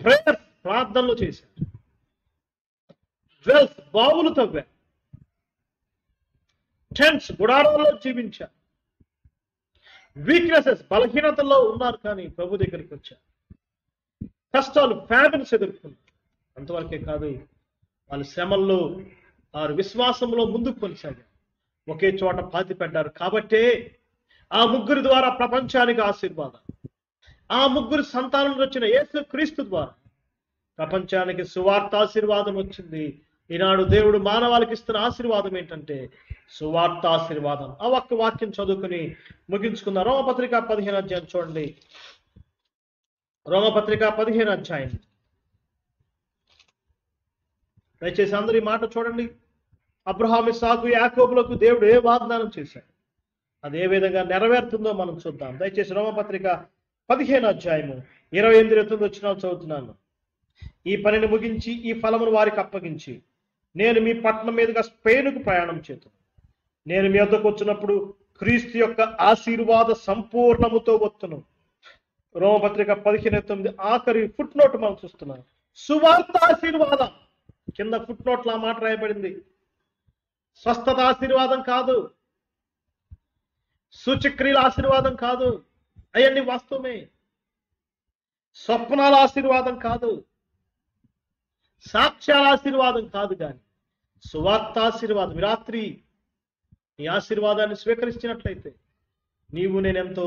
ప్రేయర్స్, ప్రార్థనలు చేశారు. వెల్స్, బావులు తవ్వారు. టెంట్స్, గుడారాల్లో జీవించారు. వీక్నెసెస్, బలహీనతల్లో ఉన్నారు, కానీ ప్రభు దగ్గరికి వచ్చారు. కష్టాలు, ఫ్యామిలీస్ ఎదుర్కొన్నారు. అంతవరకే కాదు, వాళ్ళ శ్రమల్లో వారు విశ్వాసంలో ముందుకు కొనసాగారు. ఒకే చోట పాతి పెట్టారు. కాబట్టే ఆ ముగ్గురు ద్వారా ప్రపంచానికి ఆశీర్వాదం. ఆ ముగ్గురు సంతానం వచ్చిన యేసు క్రీస్తు ద్వారా ప్రపంచానికి సువార్త ఆశీర్వాదం వచ్చింది. ఈనాడు దేవుడు మానవాళికి ఇస్తున్న ఆశీర్వాదం ఏంటంటే సువార్త ఆశీర్వాదం. ఆ ఒక్క వాక్యం చదువుకుని ముగించుకుందాం. రోమపత్రిక 15 అధ్యాయం చూడండి. రోమపత్రిక 15 అధ్యాయం. దయచేసి అందరూ ఈ మాట చూడండి. అబ్రహాము, ఇస్సాకు, యాకోబులకు దేవుడు ఏ వాగ్దానం చేశాడు, అది ఏ విధంగా నెరవేరుతుందో మనం చూద్దాం. దయచేసి రోమపత్రిక 15 అధ్యాయము 28 వచ్చినాలు చదువుతున్నాను. ఈ పనిని ముగించి ఈ ఫలమును వారికి అప్పగించి నేను మీ పట్టణం మీదుగా స్పెయిన్కు ప్రయాణం చేతును. నేను మీ వద్దకు వచ్చినప్పుడు క్రీస్తు యొక్క ఆశీర్వాద సంపూర్ణముతో వత్తును. రోమపత్రిక 15:9 ఆఖరి ఫుట్ నోట్ మనం చూస్తున్నాం. సువార్త ఆశీర్వాదం. కింద ఫుట్ నోట్లో ఆ మాట రాయబడింది. స్వస్థత ఆశీర్వాదం కాదు, సూచక్రియల ఆశీర్వాదం కాదు, అవన్నీ వాస్తవమే. స్వప్నాల ఆశీర్వాదం కాదు, సాక్ష్యాల ఆశీర్వాదం కాదు, కానీ సువార్త ఆశీర్వాదం. ఈ రాత్రి ఈ ఆశీర్వాదాన్ని స్వీకరించినట్లయితే నీవు నేనెంతో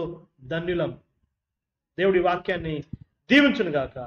ధన్యులం. దేవుడి వాక్యాన్ని దీవించును గాక.